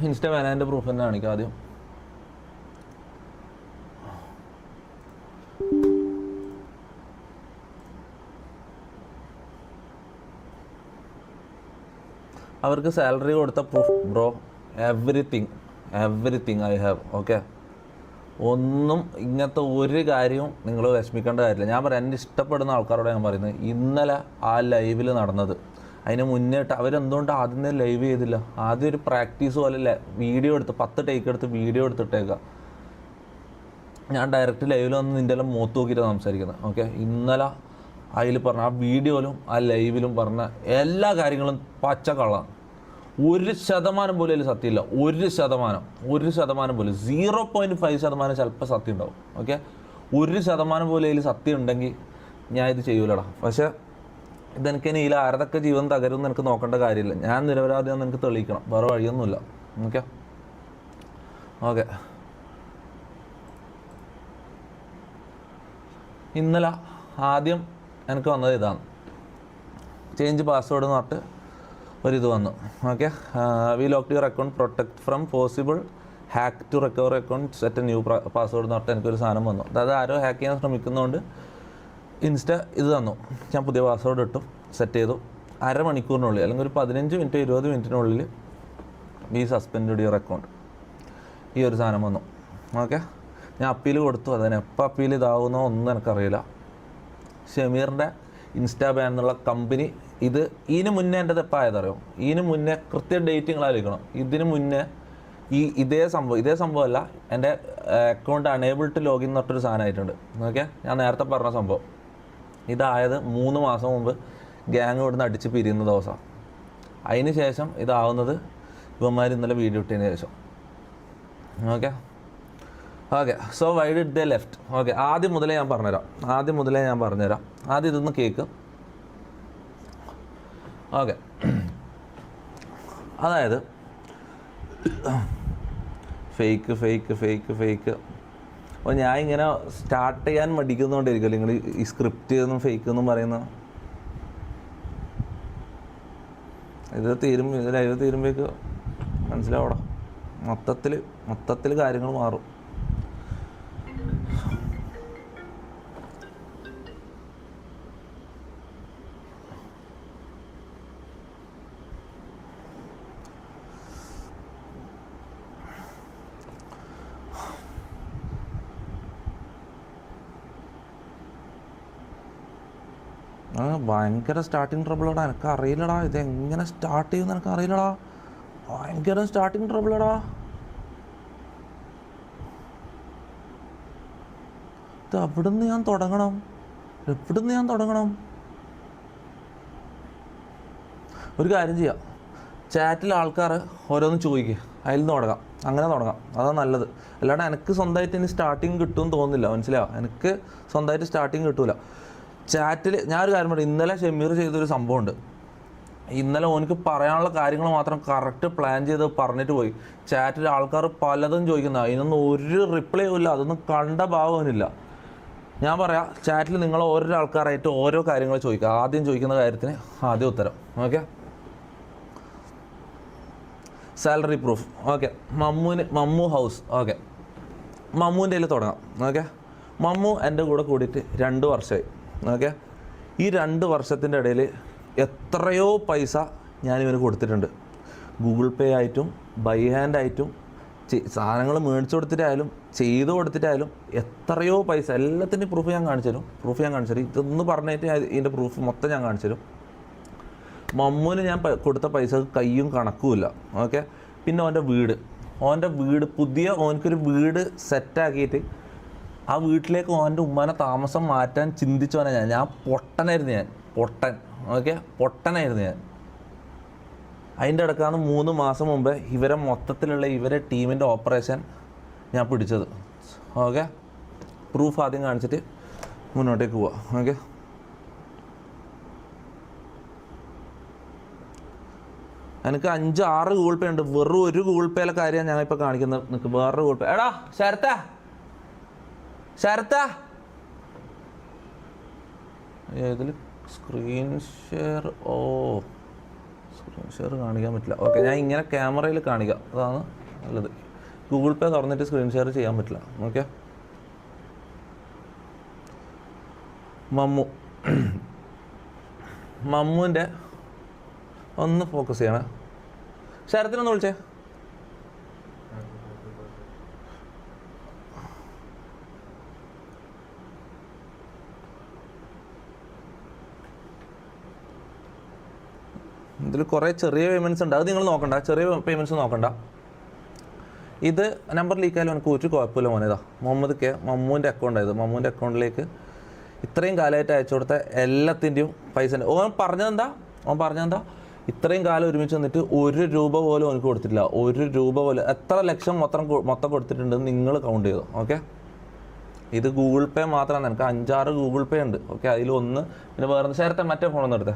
Insta ബാനിൻ്റെ proof തന്നെ കാണിക്കാം ആദ്യം. അവർക്ക് സാലറി കൊടുത്ത proof bro, everything I have. Okay, ഒന്നും ഇങ്ങനത്തെ ഒരു കാര്യവും നിങ്ങൾ വിഷമിക്കേണ്ട കാര്യമില്ല. ഞാൻ പറയാം, എന്നെ ഇഷ്ടപ്പെടുന്ന ആൾക്കാരോട് ഞാൻ പറയുന്നത്, ഇന്നലെ ആ ലൈവിൽ നടന്നത്, അതിന് മുന്നേട്ട് അവരെന്തുകൊണ്ട് ആദ്യമേ ലൈവ് ചെയ്തില്ല? ആദ്യം ഒരു പ്രാക്ടീസ് പോലെ വീഡിയോ എടുത്ത് 10 ടേക്ക് എടുത്ത് വീഡിയോ എടുത്തിട്ടേക്കാം. ഞാൻ ഡയറക്റ്റ് ലൈവിൽ വന്ന് നിൻ്റെ എല്ലാം മുഖത്ത് നോക്കിയിട്ടാണ് സംസാരിക്കുന്നത്. ഓക്കെ, ഇന്നലെ അതിൽ പറഞ്ഞ ആ വീഡിയോയിലും ആ ലൈവിലും പറഞ്ഞ എല്ലാ കാര്യങ്ങളും പച്ചക്കള്ളാണ്. 1% പോലും അതിൽ സത്യമില്ല. 1% പോലും 0.5% ചിലപ്പോൾ സത്യം ഉണ്ടാവും. ഓക്കെ, 1% പോലും അതിൽ സത്യം ഉണ്ടെങ്കിൽ ഞാൻ ഇത് ചെയ്യൂലടാ. പക്ഷേ ഇതെനിക്ക് ഇതിൽ ആരതൊക്കെ ജീവൻ തകരും എന്ന് എനിക്ക് നോക്കേണ്ട കാര്യമില്ല. ഞാൻ നിരപരാധിയാണെന്ന് എനിക്ക് തെളിയിക്കണം, വേറെ വഴിയൊന്നുമില്ല. ഓക്കെ, ഇന്നലെ ആദ്യം എനിക്ക് വന്നത് ഇതാണ്, ചേഞ്ച് പാസ്വേഡ് എന്ന് പറഞ്ഞിട്ട് ഒരിത് വന്നു. Okay, we lock your account, protect from possible hack to recover account, set new password എന്ന് പറഞ്ഞിട്ട് എനിക്കൊരു സാധനം വന്നു. അതായത് ആരോ ഹാക്ക് ചെയ്യാൻ ശ്രമിക്കുന്നതുകൊണ്ട് ഇൻസ്റ്റ ഇത് തന്നു. ഞാൻ പുതിയ പാസ്വേഡ് ഇട്ടു, സെറ്റ് ചെയ്തു. അരമണിക്കൂറിനുള്ളിൽ അല്ലെങ്കിൽ ഒരു 15 മിനിറ്റ് 20 മിനിറ്റിനുള്ളിൽ വി സസ്പെൻഡ് യുവർ അക്കൗണ്ട്, ഈ ഒരു സാധനം വന്നു. ഓക്കെ, ഞാൻ അപ്പീൽ കൊടുത്തു. അതിന് എപ്പോൾ അപ്പീൽ ഇതാവുന്നോ ഒന്നും എനിക്കറിയില്ല. ഷമീറിൻ്റെ ഇൻസ്റ്റാ ബാൻ എന്നുള്ള കമ്പനി ഇതിന് മുന്നേ എൻ്റെ എപ്പോൾ ആയതറിയോ? ഇതിന് മുന്നേ കൃത്യം ഡേറ്റ് നിങ്ങൾ ആലോചിക്കണം. ഇതിന് മുന്നേ ഇതേ സംഭവമല്ല, എൻ്റെ അക്കൗണ്ട് അണേബിൾ ടു ലോഗിൻ എന്ന് പറഞ്ഞൊരു സാധനമായിട്ടുണ്ട്. ഓക്കെ, ഞാൻ നേരത്തെ പറഞ്ഞ സംഭവം ഇതായത് 3 മാസം മുമ്പ് ഗ്യാങ് ഇവിടുന്ന് അടിച്ച് പിരിയുന്ന ദിവസമാണ്. അതിന് ശേഷം ഇതാവുന്നത് ഇവന്മാർ ഇന്നലെ വീഡിയോ ഇട്ടതിന് ശേഷം. Okay, so why did they left? Okay, ആദ്യം മുതലേ ഞാൻ പറഞ്ഞുതരാം. ആദ്യം ഇതൊന്ന് കേക്ക്. ഓക്കെ, അതായത് ഫേക്ക്. അപ്പോൾ ഞാൻ ഇങ്ങനെ സ്റ്റാർട്ട് ചെയ്യാൻ മടിക്കുന്നതുകൊണ്ടിരിക്കുമല്ലോ നിങ്ങൾ ഈ സ്ക്രിപ്റ്റ് എന്നും ഫേക്ക് എന്നും പറയുന്ന. ഇത് ലൈവ് തീരുമ്പോഴേക്ക് മനസ്സിലാവണം. മൊത്തത്തിൽ കാര്യങ്ങൾ മാറും. ഭയങ്കര സ്റ്റാർട്ടിങ് ട്രബിളടാ, എനിക്ക് അറിയില്ലടാ. ഇതെങ്ങനെ സ്റ്റാർട്ട് ചെയ്യുമെന്ന് എനിക്ക് അറിയില്ലടാ. ഭയങ്കര സ്റ്റാർട്ടിങ് ട്രബിളടാ. ഇത് എവിടുന്ന് ഞാൻ തുടങ്ങണം? ഒരു കാര്യം ചെയ്യാം, ചാറ്റിൽ ആൾക്കാർ ഓരോന്ന് ചോദിക്കുക, അതിൽ നിന്ന് തുടങ്ങാം. അങ്ങനെ തുടങ്ങാം, അതാണ് നല്ലത്. അല്ലാണ്ട് എനിക്ക് സ്വന്തമായിട്ട് ഇനി സ്റ്റാർട്ടിങ് കിട്ടുമെന്ന് തോന്നുന്നില്ല. മനസ്സിലാവും, എനിക്ക് സ്വന്തമായിട്ട് സ്റ്റാർട്ടിങ് കിട്ടൂല. ചാറ്റിൽ ഞാനൊരു കാര്യം പറയും, ഇന്നലെ ഷമീർ ചെയ്തൊരു സംഭവമുണ്ട്. ഇന്നലെ ഓനിക്ക് പറയാനുള്ള കാര്യങ്ങൾ മാത്രം കറക്റ്റ് പ്ലാൻ ചെയ്ത് പറഞ്ഞിട്ട് പോയി. ചാറ്റിൽ ആൾക്കാർ പലതും ചോദിക്കുന്ന, അതിനൊന്നും ഒരു റിപ്ലൈ ഇല്ല, അതൊന്നും കണ്ട ഭാവമില്ല. ഞാൻ പറയാം, ചാറ്റിൽ നിങ്ങൾ ഓരോ ആൾക്കാരായിട്ട് ഓരോ കാര്യങ്ങൾ ചോദിക്കുക. ആദ്യം ചോദിക്കുന്ന കാര്യത്തിന് ആദ്യം ഉത്തരം. Okay, salary proof. Okay, Mammu house. Okay, മമ്മൂൻ്റെ കയ്യിൽ തുടങ്ങാം. ഓക്കെ, മമ്മു എൻ്റെ കൂടെ കൂടിയിട്ട് 2 വർഷമായി. ഓക്കെ, ഈ 2 വർഷത്തിൻ്റെ ഇടയിൽ എത്രയോ പൈസ ഞാനിവന് കൊടുത്തിട്ടുണ്ട്. ഗൂഗിൾ പേ ആയിട്ടും ബൈ ഹാൻഡ് ആയിട്ടും സാധനങ്ങൾ മേടിച്ചു കൊടുത്തിട്ടായാലും ചെയ്തു കൊടുത്തിട്ടായാലും എത്രയോ പൈസ. എല്ലാത്തിൻ്റെയും പ്രൂഫ് ഞാൻ കാണിച്ചു തരും. ഇതൊന്ന് പറഞ്ഞിട്ട് ഇതിൻ്റെ പ്രൂഫ് മൊത്തം ഞാൻ കാണിച്ചു തരും. മമ്മൂന് ഞാൻ കൊടുത്ത പൈസ കയ്യും കണക്കുമില്ല. ഓക്കെ, പിന്നെ ഓൻ്റെ വീട് പുതിയ ഓനക്കൊരു വീട് സെറ്റാക്കിയിട്ട് ആ വീട്ടിലേക്ക് ഓൻ്റെ ഉമ്മാനെ താമസം മാറ്റാൻ ചിന്തിച്ചോനെ ഞാൻ പൊട്ടനായിരുന്നു ഞാൻ. അതിൻ്റെ ഇടക്കാണ് 3 മാസം മുമ്പ് ഇവരെ ടീമിൻ്റെ ഓപ്പറേഷൻ ഞാൻ പിടിച്ചത്. ഓക്കെ, പ്രൂഫ് ആദ്യം കാണിച്ചിട്ട് മുന്നോട്ടേക്ക് പോവാം. ഓക്കെ, എനിക്ക് 5-6 ഗൂഗിൾ പേ ഉണ്ട്. വെറും ഒരു ഗൂഗിൾ പേയിലെ കാര്യമാണ് ഞാനിപ്പോൾ കാണിക്കുന്നത്. നിനക്ക് വേറൊരു ഗൂഗിൾ പേ. എടാ ശരത്ത ഏതിൽ സ്ക്രീൻ ഷെയർ? സ്ക്രീൻ ഷെയർ കാണിക്കാൻ പറ്റില്ല. ഓക്കെ, ഞാൻ ഇങ്ങനെ ക്യാമറയിൽ കാണിക്കാം, അതാണ് നല്ലത്. ഗൂഗിൾ പേ തുറന്നിട്ട് സ്ക്രീൻ ഷെയർ ചെയ്യാൻ പറ്റില്ല. ഓക്കെ, മമ്മുവിൻ്റെ ഒന്ന് ഫോക്കസ് ചെയ്യണേ. ശരത്തിനൊന്ന് വിളിച്ചേ. ഇതിൽ കുറേ ചെറിയ പേയ്മെൻറ്റ്സ് ഉണ്ട്, അത് നിങ്ങൾ നോക്കണ്ട, ചെറിയ പേയ്മെൻറ്റ്സ് നോക്കണ്ട. ഇത് നമ്പർ ലീക്കായാലും എനിക്ക് ഒരു കുഴപ്പമില്ല മോനെ. ഇതാ മുഹമ്മദ് കെ, മമ്മൂൻ്റെ അക്കൗണ്ടായത്. മമ്മൂൻ്റെ അക്കൗണ്ടിലേക്ക് ഇത്രയും കാലമായിട്ട് അയച്ചു കൊടുത്ത എല്ലാത്തിൻ്റെയും പൈസ ഉണ്ട്. ഓൻ പറഞ്ഞെന്താ ഇത്രയും കാലം ഒരുമിച്ച് വന്നിട്ട് 1 രൂപ പോലും എനിക്ക് കൊടുത്തിട്ടില്ല. 1 രൂപ പോലും. എത്ര ലക്ഷം മൊത്തം കൊടുത്തിട്ടുണ്ടെന്ന് നിങ്ങൾ കൗണ്ട് ചെയ്തു. ഓക്കെ, ഇത് ഗൂഗിൾ പേ മാത്രമാണ്. എനിക്ക് 5-6 ഗൂഗിൾ പേ ഉണ്ട്. ഓക്കെ, അതിലൊന്ന് പിന്നെ വേറെ ചേർത്തെ മറ്റേ ഫോണൊന്നും എടുത്തേ,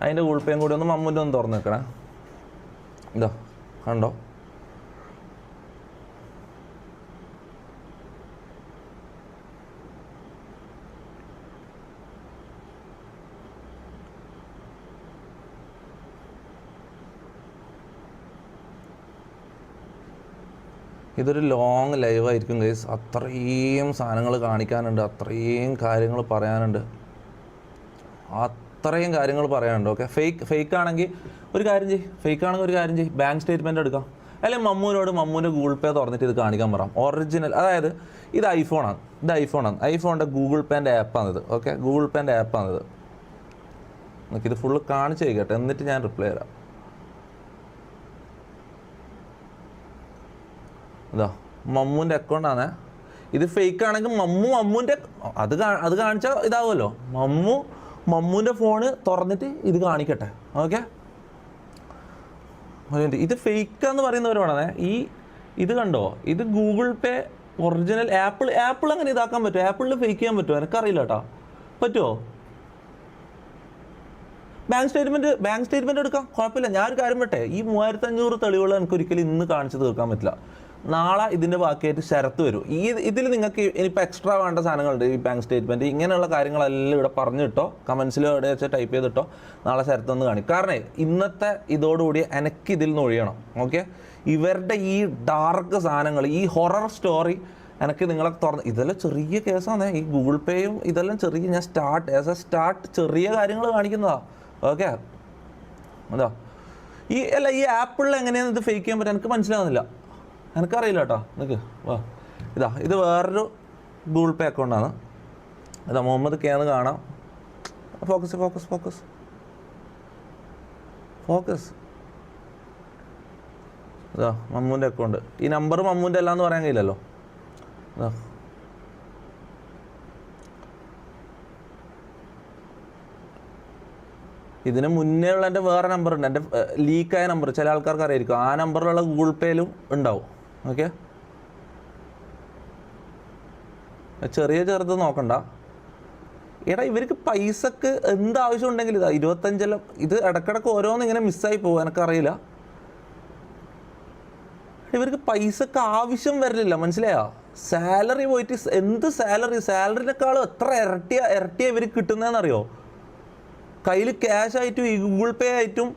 അതിൻ്റെ ഗൂഗിൾ പേയും കൂടി ഒന്ന് മമ്മൂൻ്റെ ഒന്ന് തുറന്ന് വെക്കണേ. ഇതോ കണ്ടോ, ഇതൊരു ലോങ് ലൈവായിരിക്കും ഗൈസ്. അത്രയും സാധനങ്ങൾ കാണിക്കാനുണ്ട്, അത്രയും കാര്യങ്ങൾ പറയാനുണ്ട്. ഓക്കെ, ഫേക്ക് ആണെങ്കിൽ ഒരു കാര്യം ചെയ്യ്, ബാങ്ക് സ്റ്റേറ്റ്മെൻറ്റ് എടുക്കാം. അല്ലെങ്കിൽ മമ്മൂൻ്റെ ഗൂഗിൾ പേ തുറന്നിട്ട് ഇത് കാണിക്കാൻ പറയാം. ഒറിജിനൽ, അതായത് ഇത് ഐഫോണാണ്. ഐഫോണിൻ്റെ ഗൂഗിൾ പേൻ്റെ ആപ്പാണിത്. ഓക്കെ, ഗൂഗിൾ പേൻ്റെ ആപ്പാണിത്. നമുക്കിത് ഫുള്ള് കാണിച്ച് കഴിക്കട്ടെ, എന്നിട്ട് ഞാൻ റിപ്ലൈ തരാം. ഇതാ മമ്മൂൻ്റെ അക്കൗണ്ടാണ്. ഇത് ഫേക്ക് ആണെങ്കിൽ മമ്മൂൻ്റെ അത് കാണിച്ചാൽ ഇതാവുമല്ലോ. മമ്മൂൻ്റെ ഫോണ് തുറന്നിട്ട് ഇത് കാണിക്കട്ടെ. ഓക്കെ, ഇത് ഫേക്കാന്ന് പറയുന്നവരാണേ. ഇത് കണ്ടോ, ഇത് ഗൂഗിൾ പേ ഒറിജിനൽ. ആപ്പിൾ അങ്ങനെ ഇതാക്കാൻ പറ്റുമോ? ആപ്പിളിൽ ഫേക്ക് ചെയ്യാൻ പറ്റുമോ? എനിക്കറിയില്ല കേട്ടോ. പറ്റുമോ? ബാങ്ക് സ്റ്റേറ്റ്മെൻറ്റ് എടുക്കാം, കുഴപ്പമില്ല. ഞാനൊരു കാര്യം പറ്റേ, ഈ 3500 തെളിവുകൾ എനിക്ക് ഒരിക്കലും ഇന്ന് കാണിച്ച് തീർക്കാൻ പറ്റില്ല. നാളെ ഇതിൻ്റെ ബാക്കിയായിട്ട് ശരത്ത് വരും. ഇതിൽ നിങ്ങൾക്ക് ഇനിയിപ്പോൾ എക്സ്ട്രാ വേണ്ട സാധനങ്ങളുണ്ട്. ഈ ബാങ്ക് സ്റ്റേറ്റ്മെൻറ്റ് ഇങ്ങനെയുള്ള കാര്യങ്ങളെല്ലാം ഇവിടെ പറഞ്ഞിട്ടോ, കമൻസിൽ എവിടെ വെച്ചാൽ ടൈപ്പ് ചെയ്തിട്ടോ, നാളെ ശരത്തൊന്ന് കാണിക്കും. കാരണം ഇന്നത്തെ ഇതോടുകൂടി എനിക്കിതിൽ നിന്ന് ഒഴിയണം. ഓക്കെ, ഇവരുടെ ഈ ഡാർക്ക് സാധനങ്ങൾ, ഈ ഹൊറർ സ്റ്റോറി എനിക്ക് നിങ്ങളെ തുറന്ന്, ഇതെല്ലാം ചെറിയ കേസാണ്. ഈ ഗൂഗിൾ പേയും ഇതെല്ലാം ചെറിയ, ഞാൻ സ്റ്റാർട്ട് ചെറിയ കാര്യങ്ങൾ കാണിക്കുന്നതാണ്. ഓക്കെ, അതാ ഈ ആപ്പിളിൽ എങ്ങനെയാണ് ഇത് ഫേക്ക് ചെയ്യാൻ പറ്റുക എനിക്ക് മനസ്സിലാകുന്നില്ല. എനിക്കറിയില്ല കേട്ടോ. നിനക്ക് വാ, ഇത് വേറൊരു ഗൂഗിൾ പേ അക്കൗണ്ടാണ്. ഇതാ മുഹമ്മദ് കെ എന്ന് കാണാം. ഫോക്കസ് ഇതാ മമ്മൂൻ്റെ അക്കൗണ്ട്. ഈ നമ്പർ മമ്മൂൻ്റെ അല്ല എന്ന് പറയാൻ കഴിയില്ലല്ലോ. ഇതിന് മുന്നേ ഉള്ള എൻ്റെ വേറെ നമ്പറുണ്ട്, എൻ്റെ ലീക്കായ നമ്പർ. ചില ആൾക്കാർക്ക് അറിയായിരിക്കും. ആ നമ്പറിലുള്ള ഗൂഗിൾ പേയിലും ഉണ്ടാവും. ഓക്കെ, ചെറുത് നോക്കണ്ട. എടാ ഇവർക്ക് പൈസക്ക് എന്താവശ്യം ഉണ്ടെങ്കിൽ 25 ഇത് ഇടക്കിടക്ക് ഓരോന്നും ഇങ്ങനെ മിസ്സായി പോകും. എനിക്കറിയില്ല, ഇവർക്ക് പൈസക്ക് ആവശ്യം വരില്ല. മനസ്സിലായോ? സാലറി പോയിട്ട് എന്ത് സാലറിനേക്കാളും എത്ര ഇരട്ടിയാ ഇവർക്ക് കിട്ടുന്നതെന്നറിയോ? കയ്യിൽ ക്യാഷ് ആയിട്ടും ഈ ഗൂഗിൾ പേ ആയിട്ടും.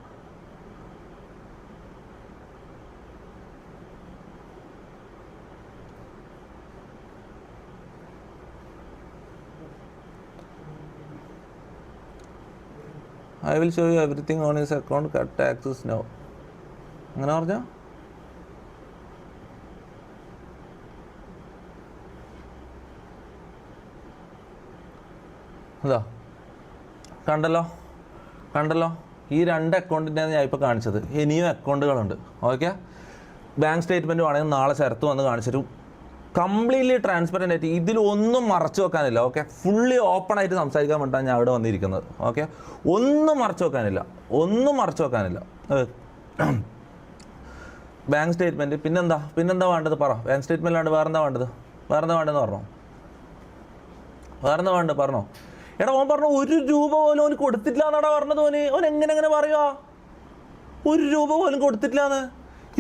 I will show you everything on his account, cut taxes now. അങ്ങനെ പറഞ്ഞോ? അതാ കണ്ടല്ലോ ഈ 2 അക്കൗണ്ടിൻ്റെയാണ് ഞാൻ ഇപ്പോൾ കാണിച്ചത്. ഇനിയും അക്കൗണ്ടുകളുണ്ട്. ഓക്കെ, ബാങ്ക് സ്റ്റേറ്റ്മെൻറ്റ് വേണമെങ്കിൽ നാളെ ശരത്ത് വന്ന് കാണിച്ചിട്ട് കംപ്ലീറ്റ്ലി ട്രാൻസ്പെറൻ്റ് ആയിട്ട് ഇതിലൊന്നും മറച്ചു വെക്കാനില്ല. ഓക്കെ, ഫുള്ളി ഓപ്പൺ ആയിട്ട് സംസാരിക്കാൻ വേണ്ടിയിട്ടാണ് ഞാൻ അവിടെ വന്നിരിക്കുന്നത്. ഓക്കെ, ഒന്നും മറച്ചു വെക്കാനില്ല. ബാങ്ക് സ്റ്റേറ്റ്മെൻറ്റ് പിന്നെന്താ വേണ്ടത് പറ. ബാങ്ക് സ്റ്റേറ്റ്മെൻറ്റിലാണ്ട് വേറെന്താ വേണ്ടതെന്ന് പറഞ്ഞോ. എടാ ഓൻ പറഞ്ഞു 1 രൂപ പോലും ഓന് കൊടുത്തിട്ടില്ല എന്നാടാ പറഞ്ഞത്. ഓൻ എങ്ങനെ പറയുക? 1 രൂപ പോലും കൊടുത്തിട്ടില്ലാന്ന്.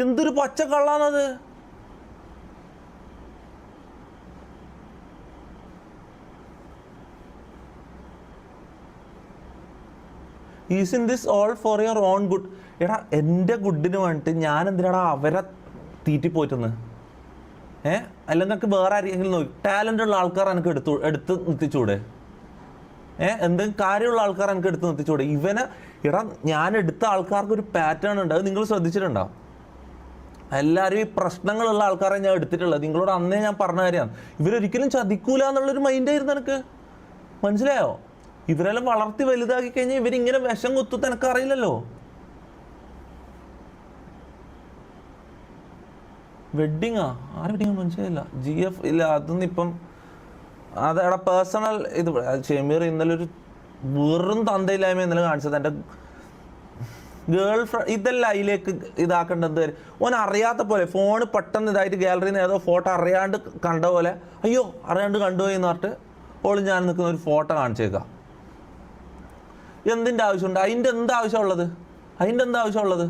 എന്തൊരു പച്ച കള്ളാന്നത്. Is in this all for your own good. എടാ എൻ്റെ ഗുഡിന് വേണ്ടിയിട്ട് ഞാൻ എന്തിനാടാ അവരെ തീറ്റിപ്പോറ്റുന്നത്? അല്ലെങ്കിൽ എനിക്ക് വേറെ ആരെങ്കിലും നോക്കി ടാലൻ്റ് ഉള്ള ആൾക്കാർ എനിക്ക് എടുത്ത് നിർത്തിച്ചൂടെ? എന്തെങ്കിലും കാര്യമുള്ള ആൾക്കാർ എനിക്ക് എടുത്ത് നിർത്തിച്ചൂടെ? ഇവനെ എടാ ഞാൻ എടുത്ത ആൾക്കാർക്ക് ഒരു പാറ്റേൺ ഉണ്ട്, അത് നിങ്ങൾ ശ്രദ്ധിച്ചിട്ടുണ്ടോ? എല്ലാവരും ഈ പ്രശ്നങ്ങളുള്ള ആൾക്കാരെ ഞാൻ എടുത്തിട്ടുള്ളത്. നിങ്ങളോട് അന്നേ ഞാൻ പറഞ്ഞ കാര്യമാണ്. ഇവരൊരിക്കലും ചതിക്കൂല എന്നുള്ളൊരു മൈൻഡായിരുന്നു എനിക്ക്. മനസ്സിലായോ? ഇവരെല്ലാം വളർത്തി വലുതാക്കി കഴിഞ്ഞാൽ ഇവരിങ്ങനെ വിഷം കുത്തുത്ത് എനിക്കറിയില്ലല്ലോ. വെഡ്ഡിങ്ങാ? ആര് വെഡിങ്? മനസ്സിലായില്ല. GF ഇല്ല, അതൊന്നും ഇപ്പം അതെടാ പേഴ്സണൽ ഇത്. ഷെമീർ ഇന്നലെ ഒരു വെറും തന്തയില്ലായ്മ ഇന്നലെ കാണിച്ചത്. എൻ്റെ ഗേൾ ഫ്രണ്ട് ഇതെല്ലാം അതിലേക്ക് ഇതാക്കേണ്ടത്. ഓൻ അറിയാത്ത പോലെ ഫോണ് പെട്ടെന്ന് ഇതായിട്ട് ഗാലറിയിൽ നിന്ന് ഏതോ ഫോട്ടോ അറിയാണ്ട് കണ്ട പോലെ, അയ്യോ അറിയാണ്ട് കണ്ടുപോയി എന്ന് പറഞ്ഞിട്ട് ഓൾ ഞാൻ നിൽക്കുന്ന ഒരു ഫോട്ടോ കാണിച്ചേക്കാം. എന്തിൻ്റെ ആവശ്യമുണ്ട്? അതിൻ്റെ എന്താവശ്യമുള്ളത്?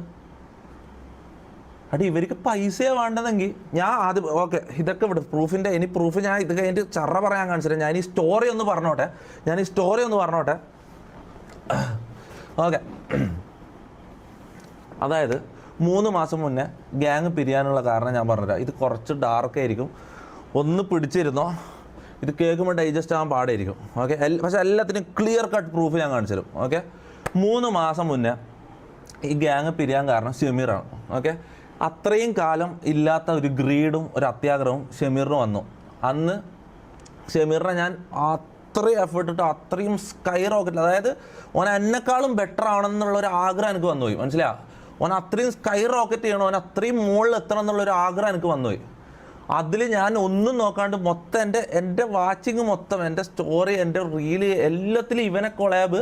അടി ഇവർക്ക് പൈസയെ വേണ്ടതെങ്കിൽ ഞാൻ ആദ്യം ഓക്കെ ഇതൊക്കെ ഇവിടെ പ്രൂഫിൻ്റെ ഇനി പ്രൂഫ് ഞാൻ ഇത് കഴിഞ്ഞിട്ട് ചറ പറയാൻ കാണിച്ചിട്ട് ഞാൻ ഈ സ്റ്റോറി ഒന്ന് പറഞ്ഞോട്ടെ. ഓക്കെ, അതായത് 3 മാസം മുന്നേ ഗ്യാങ് പിരിയാനുള്ള കാരണം ഞാൻ പറഞ്ഞുതരാം. ഇത് കുറച്ച് ഡാർക്കായിരിക്കും, ഒന്ന് പിടിച്ചിരുന്നോ. ഇത് കേൾക്കുമ്പോൾ ഡൈജസ്റ്റ് ആകാൻ പാടായിരിക്കും. ഓക്കെ, പക്ഷേ എല്ലാത്തിനും ക്ലിയർ കട്ട് പ്രൂഫ് ഞാൻ കാണിച്ചു തരും. ഓക്കെ, 3 മാസം മുന്നേ ഈ ഗ്യാങ് പിരിയാൻ കാരണം ഷെമീറാണ്. ഓക്കെ, അത്രയും കാലം ഇല്ലാത്ത ഒരു ഗ്രീഡും ഒരു അത്യാഗ്രഹവും ഷെമീറിന് വന്നു. അന്ന് ഷെമീറിനെ ഞാൻ അത്രയും എഫേർട്ട് ഇട്ട് അത്രയും സ്കൈ റോക്കറ്റിൽ, അതായത് ഓൻ എന്നെക്കാളും ബെറ്റർ ആവണം എന്നുള്ളൊരു ആഗ്രഹം എനിക്ക് വന്നുപോയി. മനസ്സിലാ? ഓൻ അത്രയും സ്കൈ റോക്കറ്റ് ചെയ്യണം, ഓൻ അത്രയും മുകളിൽ എത്തണം എന്നുള്ളൊരു ആഗ്രഹം എനിക്ക് വന്നുപോയി. അതിൽ ഞാൻ ഒന്നും നോക്കാണ്ട് മൊത്തം എൻ്റെ വാച്ചിങ് മൊത്തം, എൻ്റെ സ്റ്റോറി, എൻ്റെ റീല് എല്ലാത്തിലും ഇവനെ കൊളാബ്.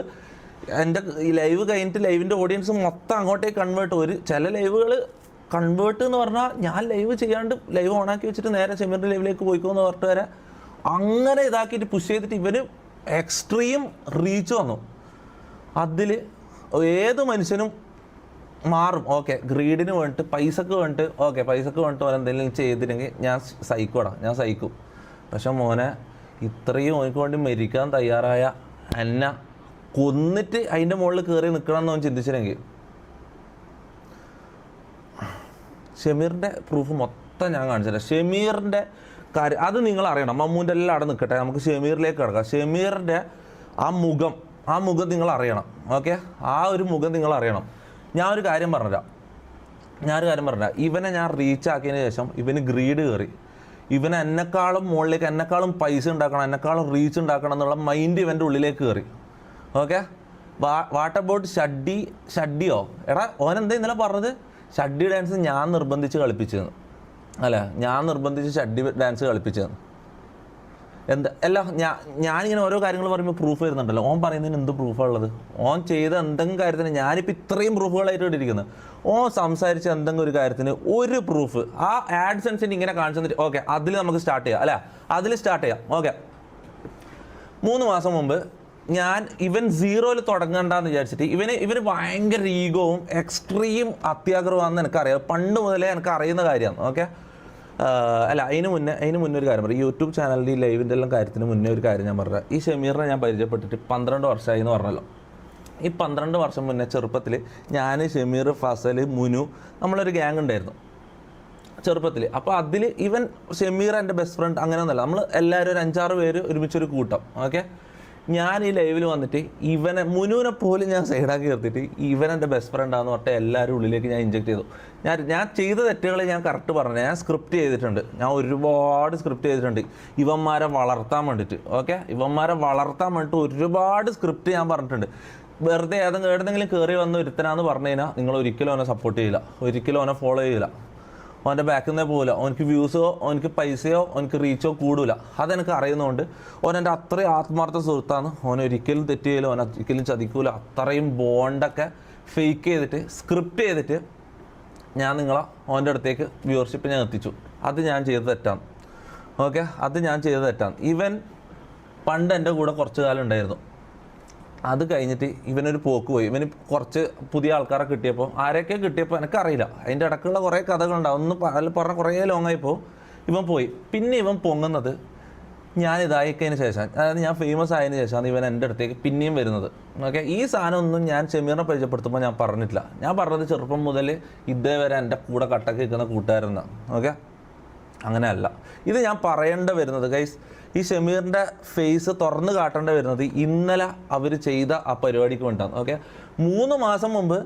എൻ്റെ ലൈവ് കഴിഞ്ഞിട്ട് ലൈവിൻ്റെ ഓഡിയൻസ് മൊത്തം അങ്ങോട്ടേക്ക് കൺവേർട്ട്. ചില ലൈവുകൾ കൺവേർട്ട് എന്ന് പറഞ്ഞാൽ ഞാൻ ലൈവ് ചെയ്യാണ്ട് ലൈവ് ഓണാക്കി വെച്ചിട്ട് നേരെ ഷെമീറിൻ്റെ ലൈവിലേക്ക് പോയിക്കോന്ന് പറഞ്ഞിട്ട് വരെ അങ്ങനെ ഇതാക്കിയിട്ട് പുഷ് ചെയ്തിട്ട് ഇവന് എക്സ്ട്രീം റീച്ച് വന്നു. അതിൽ ഏത് മനുഷ്യനും മാറും. ഓക്കെ, ഗ്രീഡിന് വേണ്ടിയിട്ട് പൈസക്ക് വേണ്ടിയിട്ട് ഓൻ എന്തെങ്കിലും ചെയ്തില്ലെങ്കിൽ ഞാൻ സഹിക്കും. പക്ഷെ മോനെ ഇത്രയും ഓനക്ക് വേണ്ടി മരിക്കാൻ തയ്യാറായ എന്നെ കൊന്നിട്ട് അതിൻ്റെ മുകളിൽ കയറി നിൽക്കണം എന്ന് ഓൻ ചിന്തിച്ചില്ലെങ്കിൽ, ഷെമീറിൻ്റെ പ്രൂഫ് മൊത്തം ഞാൻ കാണിച്ചില്ല. ഷെമീറിൻ്റെ കാര്യം അത് നിങ്ങൾ അറിയണം. മമ്മൂൻ്റെ എല്ലാം അവിടെ നിൽക്കട്ടെ, നമുക്ക് ഷെമീറിലേക്ക് കിടക്കാം. ഷെമീറിൻ്റെ ആ മുഖം നിങ്ങൾ അറിയണം. ഓക്കെ, ആ ഒരു മുഖം നിങ്ങൾ അറിയണം. ഞാൻ ഒരു കാര്യം പറഞ്ഞുതരാം. ഇവനെ ഞാൻ റീച്ച് ആക്കിയതിന് ശേഷം ഇവന് ഗ്രീഡ് കയറി. ഇവന് എന്നെക്കാളും മുകളിലേക്ക്, എന്നെക്കാളും പൈസ ഉണ്ടാക്കണം, എന്നെക്കാളും റീച്ച് ഉണ്ടാക്കണം എന്നുള്ള മൈൻഡ് ഇവൻ്റെ ഉള്ളിലേക്ക് കയറി. ഓക്കെ, വാട്ട് അബൌട്ട് ഷഡ്ഡിയോ? എടാ ഓനെന്താ ഇന്നലെ പറഞ്ഞത്? ഷഡ്ഡി ഡാൻസ് ഞാൻ നിർബന്ധിച്ച് കളിപ്പിച്ചതെന്ന്. അല്ല, ഞാൻ നിർബന്ധിച്ച് ഷഡ്ഡി ഡാൻസ് കളിപ്പിച്ചതെന്ന്. ഞാനിങ്ങനെ ഓരോ കാര്യങ്ങൾ പറയുമ്പോൾ പ്രൂഫ് വരുന്നുണ്ടല്ലോ. ഓൻ പറയുന്നതിന് എന്ത് പ്രൂഫാണ് ഉള്ളത്? ഓൻ ചെയ്ത എന്തെങ്കിലും കാര്യത്തിന് ഞാനിപ്പോൾ ഇത്രയും പ്രൂഫുകളായിട്ട് ഇട്ടിരിക്കുന്നത്. ഓൻ സംസാരിച്ച എന്തെങ്കിലും ഒരു കാര്യത്തിന് ഒരു പ്രൂഫ് ആ ആഡ്സെൻസിന് ഇങ്ങനെ കാണിച്ചു തന്നിട്ട് ഓക്കെ അതിൽ നമുക്ക് സ്റ്റാർട്ട് ചെയ്യാം. അല്ലേ, അതിൽ സ്റ്റാർട്ട് ചെയ്യാം. ഓക്കെ, 3 മാസം മുമ്പ് ഞാൻ ഇവൻ 0-ൽ തുടങ്ങണ്ടെന്ന് വിചാരിച്ചിട്ട് ഇവന് ഭയങ്കര ഈഗോവും എക്സ്ട്രീം അത്യാഗ്രഹമാണെന്ന് എനിക്കറിയാം. പണ്ട് മുതലേ എനിക്ക് അറിയുന്ന കാര്യമാണ്. ഓക്കെ, അല്ല അതിന് മുന്നേ ഒരു കാര്യം പറയാം. യൂട്യൂബ് ചാനലിൽ ഈ ലൈവിൻ്റെ എല്ലാം കാര്യത്തിന് മുന്നേ ഒരു കാര്യം ഞാൻ പറഞ്ഞത്. ഈ ഷെമീറിനെ ഞാൻ പരിചയപ്പെട്ടിട്ട് 12 വർഷമായി എന്ന് പറഞ്ഞല്ലോ. ഈ 12 വർഷം മുന്നേ ചെറുപ്പത്തിൽ ഞാൻ, ഷെമീർ, ഫസൽ, മുനു, നമ്മളൊരു ഗ്യാങ് ഉണ്ടായിരുന്നു ചെറുപ്പത്തിൽ. അപ്പോൾ അതിൽ ഷെമീർ എൻ്റെ ബെസ്റ്റ് ഫ്രണ്ട് അങ്ങനെയൊന്നുമല്ല, നമ്മൾ എല്ലാവരും ഒരു 5-6 പേര് ഒരുമിച്ചൊരു കൂട്ടം. ഓക്കെ, ഞാൻ ഈ ലൈവിൽ വന്നിട്ട് മുനുവിനെ പോലും ഞാൻ സൈഡാക്കി നിർത്തിയിട്ട് ഇവൻ എൻ്റെ ബെസ്റ്റ് ഫ്രണ്ടാന്ന് പറഞ്ഞിട്ട് എല്ലാവരും ഉള്ളിലേക്ക് ഞാൻ ഇഞ്ചെക്ട് ചെയ്തു. ഞാൻ ചെയ്ത തെറ്റുകൾ ഞാൻ കറക്റ്റ് പറഞ്ഞു. ഞാൻ സ്ക്രിപ്റ്റ് ചെയ്തിട്ടുണ്ട്, ഞാൻ ഒരുപാട് സ്ക്രിപ്റ്റ് ചെയ്തിട്ടുണ്ട് ഇവന്മാരെ വളർത്താൻ വേണ്ടിയിട്ട്. ഓക്കെ, ഇവന്മാരെ വളർത്താൻ വേണ്ടിയിട്ട് ഒരുപാട് സ്ക്രിപ്റ്റ് ഞാൻ പറഞ്ഞിട്ടുണ്ട്. വെറുതെ ഏതെങ്കിലും കയറി വന്ന് ഒരുത്തനാന്ന് പറഞ്ഞു കഴിഞ്ഞാൽ നിങ്ങൾ ഒരിക്കലും അവനെ സപ്പോർട്ട് ചെയ്യില്ല, ഒരിക്കലും അവനെ ഫോളോ ചെയ്യില്ല, അവൻ്റെ ബാക്കിൽ നിന്നേ പോകില്ല. അവനക്ക് വ്യൂസോ അവനക്ക് പൈസയോ അവനക്ക് റീച്ചോ കൂടില്ല. അതെനിക്ക് അറിയുന്നതുകൊണ്ട് ഓൻ എൻ്റെ അത്രയും ആത്മാർത്ഥ സുഹൃത്താണ്. ഓനൊരിക്കലും തെറ്റ് ചെയ്യില്ല, ഓനൊരിക്കലും ചതിക്കൂല. അത്രയും ബോണ്ടൊക്കെ ഫേക്ക് ചെയ്തിട്ട് സ്ക്രിപ്റ്റ് ചെയ്തിട്ട് ഞാൻ ഓൻ്റെ അടുത്തേക്ക് വ്യൂവർഷിപ്പ് ഞാൻ എത്തിച്ചു. അത് ഞാൻ ചെയ്ത് തെറ്റാണ്. ഓക്കെ, അത് ഞാൻ ചെയ്ത് തെറ്റാണ്. ഇവൻ പണ്ട് എൻ്റെ കൂടെ കുറച്ച് കാലം ഉണ്ടായിരുന്നു. അത് കഴിഞ്ഞിട്ട് ഇവനൊരു പോക്ക് പോയി. ഇവന് കുറച്ച് പുതിയ ആൾക്കാരെ കിട്ടിയപ്പോൾ, ആരൊക്കെ കിട്ടിയപ്പോൾ എനിക്കറിയില്ല. അതിൻ്റെ ഇടയ്ക്കുള്ള കുറേ കഥകളുണ്ടാവും. ഒന്ന് പറഞ്ഞ കുറേ ലോങ്ങായിപ്പോൾ ഇവൻ പോയി. പിന്നെ ഇവൻ പൊങ്ങുന്നത് ഞാനിതായിക്കതിന് ശേഷം, അതായത് ഞാൻ ഫേമസ് ആയതിനു ശേഷമാണ് ഇവൻ എൻ്റെ അടുത്തേക്ക് പിന്നെയും വരുന്നത്. ഓക്കെ, ഈ സാധനം ഒന്നും ഞാൻ ഷമീറിനെ പരിചയപ്പെടുത്തുമ്പോൾ ഞാൻ പറഞ്ഞിട്ടില്ല. ഞാൻ പറഞ്ഞത് ചെറുപ്പം മുതൽ ഇതേവരെ എൻ്റെ കൂടെ കട്ടക്ക് നിൽക്കുന്ന കൂട്ടുകാരെന്നാണ്. ഓക്കെ, അങ്ങനെയല്ല. ഇത് ഞാൻ പറയേണ്ട വരുന്നത് ഗൈസ്, ഈ ഷമീറിൻ്റെ ഫേസ് തുറന്ന് കാട്ടേണ്ട വരുന്നത് ഇന്നലെ അവർ ചെയ്ത ആ പരിപാടിക്ക് വേണ്ടിയിട്ടാണ്. ഓക്കെ, 3 മാസം മുമ്പ്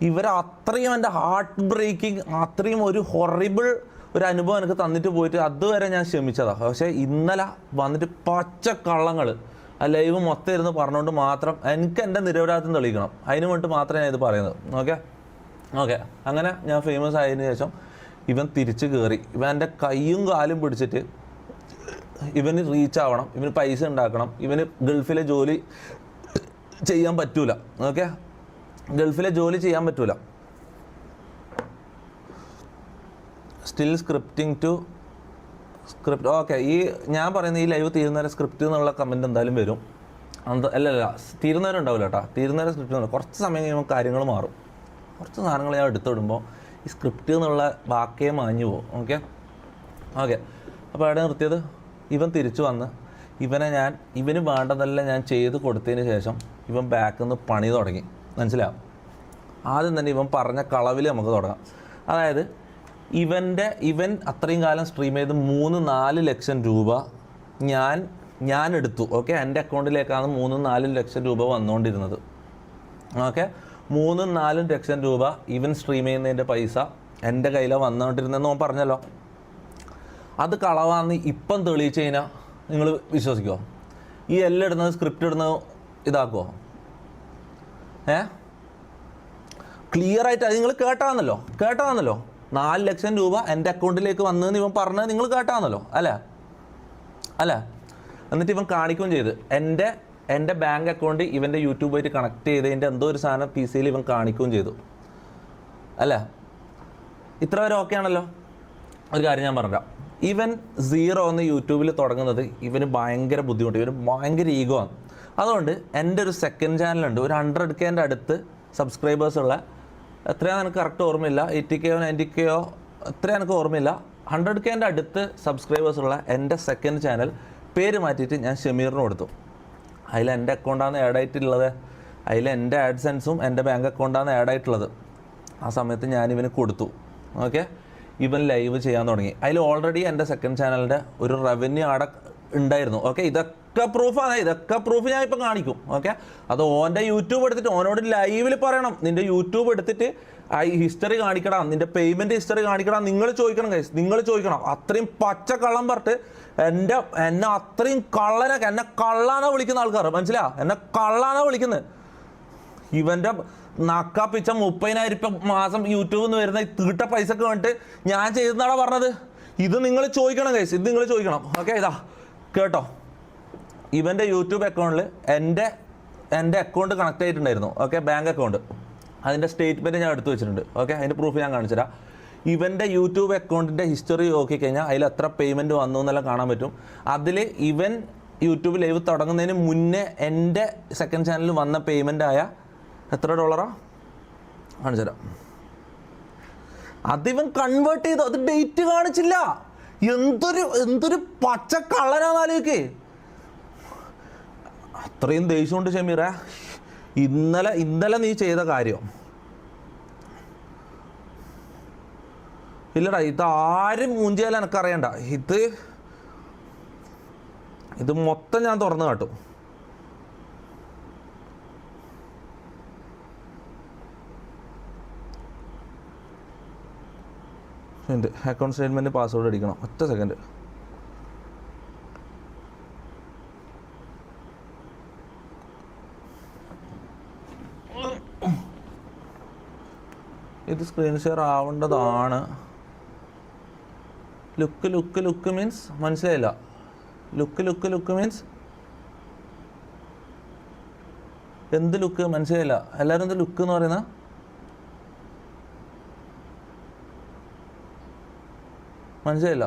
ഇവരെ അത്രയും എൻ്റെ ഹാർട്ട് ബ്രേക്കിംഗ്, അത്രയും ഒരു ഹൊറിബിൾ ഒരു അനുഭവം എനിക്ക് തന്നിട്ട് പോയിട്ട് അതുവരെ ഞാൻ ക്ഷമിച്ചതാണ്. പക്ഷേ ഇന്നലെ വന്നിട്ട് പച്ച കള്ളങ്ങൾ ആ ലൈവ് മൊത്തം ഇരുന്ന് പറഞ്ഞുകൊണ്ട് മാത്രം എനിക്ക് എൻ്റെ നിരപരാധിത്വം തെളിയിക്കണം. അതിന് വേണ്ടിയിട്ട് മാത്രമേ ഞാൻ ഇത് പറയുന്നത്. ഓക്കെ, അങ്ങനെ ഞാൻ ഫേമസ് ആയതിനു ശേഷം ഇവൻ തിരിച്ച് കയറി. ഇവൻ എൻ്റെ കൈയും കാലും പിടിച്ചിട്ട് ഇവന് റീച്ച് ആവണം, ഇവന് പൈസ ഉണ്ടാക്കണം, ഇവന് ഗൾഫിലെ ജോലി ചെയ്യാൻ പറ്റൂല. ഓക്കെ, ഗൾഫിലെ ജോലി ചെയ്യാൻ പറ്റൂല. Still scripting to script. Okay, ഈ ഞാൻ പറയുന്ന ഈ ലൈവ് തീരുന്നവരെ സ്ക്രിപ്റ്റ് എന്നുള്ള കമൻറ്റ് എന്തായാലും വരും. അല്ല തീരുന്നവരെ ഉണ്ടാവില്ല കേട്ടോ. തീരുന്നവരെ സ്ക്രിപ്റ്റ് എന്നുള്ള കുറച്ച് സമയം കഴിയുമ്പോൾ കാര്യങ്ങൾ മാറും. കുറച്ച് സാധനങ്ങൾ ഞാൻ എടുത്തിടുമ്പോൾ ഈ സ്ക്രിപ്റ്റ് എന്നുള്ള വാക്കേ മാഞ്ഞു പോകും. ഓക്കെ, അപ്പോൾ അവിടെ നിർത്തിയത്, ഇവൻ തിരിച്ചു വന്ന് ഇവന് വേണ്ടതെല്ലാം ഞാൻ ചെയ്ത് കൊടുത്തതിന് ശേഷം ഇവൻ ബാക്കിൽ നിന്ന് പണി തുടങ്ങി. മനസ്സിലാവും? ആദ്യം തന്നെ ഇവൻ പറഞ്ഞ കളവിൽ നമുക്ക് തുടങ്ങാം. അതായത് ഇവൻ അത്രയും കാലം സ്ട്രീം ചെയ്ത് 3-4 ലക്ഷം രൂപ ഞാൻ എടുത്തു. ഓക്കെ, എൻ്റെ അക്കൗണ്ടിലേക്കാണ് 3-4 ലക്ഷം രൂപ വന്നുകൊണ്ടിരുന്നത്. ഓക്കെ, 3-4 ലക്ഷം രൂപ ഇവൻ സ്ട്രീം ചെയ്യുന്നതിൻ്റെ പൈസ എൻ്റെ കയ്യിലാണ് വന്നുകൊണ്ടിരുന്നതെന്ന് ഓൻ പറഞ്ഞല്ലോ. അത് കളവാന്ന് ഇപ്പം തെളിയിച്ച് കഴിഞ്ഞാൽ നിങ്ങൾ വിശ്വസിക്കുമോ? ഈ എല്ലാം ഇടുന്നത്, സ്ക്രിപ്റ്റ് ഇടുന്നത് ഇതാക്കുമോ? ക്ലിയറായിട്ട് അത് നിങ്ങൾ കേട്ടാന്നല്ലോ. 4 ലക്ഷം രൂപ എൻ്റെ അക്കൗണ്ടിലേക്ക് വന്നതെന്ന് ഇവൻ പറഞ്ഞത് നിങ്ങൾ കേട്ടാന്നല്ലോ, അല്ല? എന്നിട്ട് ഇവൻ കാണിക്കുകയും ചെയ്ത് എൻ്റെ ബാങ്ക് അക്കൗണ്ട് ഇവൻ്റെ യൂട്യൂബായിട്ട് കണക്ട് ചെയ്തതിൻ്റെ എന്തോ ഒരു സാധനം PC-യിൽ ഇവൻ കാണിക്കുകയും ചെയ്തു, അല്ല? ഇത്ര വരെ ഓക്കെ ആണല്ലോ. ഒരു കാര്യം ഞാൻ പറഞ്ഞുതരാം. ഇവൻ 0 എന്ന് യൂട്യൂബിൽ തുടങ്ങുന്നത് ഇവന് ഭയങ്കര ബുദ്ധിമുട്ട്, ഇവന് ഭയങ്കര ഈഗോ ആണ്. അതുകൊണ്ട് എൻ്റെ ഒരു സെക്കൻഡ് ചാനലുണ്ട്, ഒരു 100K അടുത്ത് സബ്സ്ക്രൈബേഴ്സുള്ള, എത്രയാണ് എനിക്ക് കറക്റ്റ് ഓർമ്മയില്ല, 80K 90K എത്രയാണ് എനിക്ക് ഓർമ്മയില്ല, 100K അടുത്ത് സബ്സ്ക്രൈബേഴ്സുള്ള എൻ്റെ സെക്കൻഡ് ചാനൽ പേര് മാറ്റിയിട്ട് ഞാൻ ഷമീറിന് കൊടുത്തു. അതിൽ എൻ്റെ അക്കൗണ്ടാണ് ആഡ് ആയിട്ടുള്ളത്, അതിൽ എൻ്റെ ആഡ്സെൻസും എൻ്റെ ബാങ്ക് അക്കൗണ്ടാണ് ആഡ് ആയിട്ടുള്ളത്. ആ സമയത്ത് ഞാനിവന് കൊടുത്തു. ഓക്കെ, ഇവൻ ലൈവ് ചെയ്യാൻ തുടങ്ങി. അതിൽ ഓൾറെഡി എൻ്റെ സെക്കൻഡ് ചാനലിൻ്റെ ഒരു റവന്യൂ അവിടെ ഉണ്ടായിരുന്നു. ഓക്കെ, ഇതൊക്കെ പ്രൂഫാണ്, ഇതൊക്കെ പ്രൂഫ് ഞാൻ ഇപ്പം കാണിക്കും. ഓക്കെ, അത് ഓൻ്റെ യൂട്യൂബ് എടുത്തിട്ട് ഓനോട് ലൈവിൽ പറയണം, നിൻ്റെ യൂട്യൂബ് എടുത്തിട്ട് ആ ഹിസ്റ്ററി കാണിക്കണം, നിൻ്റെ പേയ്മെൻറ്റ് ഹിസ്റ്ററി കാണിക്കണം. നിങ്ങൾ ചോദിക്കണം ഗൈസ്, നിങ്ങൾ ചോദിക്കണം. അത്രയും പച്ച കള്ളം പറഞ്ഞിട്ട് എന്നെ അത്രയും എന്നെ കള്ളാനാണ് വിളിക്കുന്ന ആൾക്കാർ, മനസ്സിലാ? എന്നെ കള്ളാനാണ് വിളിക്കുന്നത്. ഇവൻ്റെ നക്കാപ്പിച്ച 30,000 മാസം യൂട്യൂബിൽ നിന്ന് വരുന്ന തീട്ട പൈസക്ക് വേണ്ടിയിട്ട് ഞാൻ ചെയ്തെന്നാണ് പറഞ്ഞത്. ഇത് നിങ്ങൾ ചോദിക്കണം ഗൈസ്, ഇത് നിങ്ങൾ ചോദിക്കണം. ഓക്കെ, ഇതാ കേട്ടോ, ഇവൻ്റെ യൂട്യൂബ് അക്കൗണ്ടിൽ എൻ്റെ അക്കൗണ്ട് കണക്ട് ആയിട്ടുണ്ടായിരുന്നു. ഓക്കെ, ബാങ്ക് അക്കൗണ്ട്, അതിൻ്റെ സ്റ്റേറ്റ്മെൻറ്റ് ഞാൻ എടുത്തു വെച്ചിട്ടുണ്ട്. ഓക്കെ, അതിൻ്റെ പ്രൂഫ് ഞാൻ കാണിച്ചുതരാം. ഇവൻ്റെ യൂട്യൂബ് അക്കൗണ്ടിൻ്റെ ഹിസ്റ്ററി നോക്കിക്കഴിഞ്ഞാൽ അതിൽ എത്ര പേയ്മെൻറ്റ് വന്നു എന്നെല്ലാം കാണാൻ പറ്റും. അതിൽ ഇവൻ യൂട്യൂബ് ലൈവ് തുടങ്ങുന്നതിന് മുന്നേ എൻ്റെ സെക്കൻഡ് ചാനലിൽ വന്ന പേയ്മെൻ്റ് ആയ എത്ര $? കാണിച്ചുതരാം. അതിവൻ കൺവേർട്ട് ചെയ്തു, അത് ഡേറ്റ് കാണിച്ചില്ല. എന്തൊരു പച്ച കള്ളനാന്നാലോക്കെ. അത്രയും ദേഷ്യമുണ്ട് ഷമീറ. ഇന്നലെ നീ ചെയ്ത കാര്യം ഇല്ലടാ, ഇതാരും മൂഞ്ചിയാലും എനിക്കറിയണ്ട. ഇത് മൊത്തം ഞാൻ തുറന്നു കാട്ടും. അക്കൗണ്ട് സ്റ്റേറ്റ്മെൻറ്റ് പാസ്വേഡ് അടിക്കണം, ഒറ്റ സെക്കൻഡ്. ഇത് സ്ക്രീൻ ഷെയർ ആവേണ്ടതാണ്. ലുക്ക് മീൻസ് മനസ്സിലായില്ല. ലുക്ക് മീൻസ് എന്ത് ലുക്ക്? മനസ്സിലായില്ല. എല്ലാവരും എന്ത് ലുക്ക് എന്ന് പറയുന്ന? മനസ്സിലായില്ല.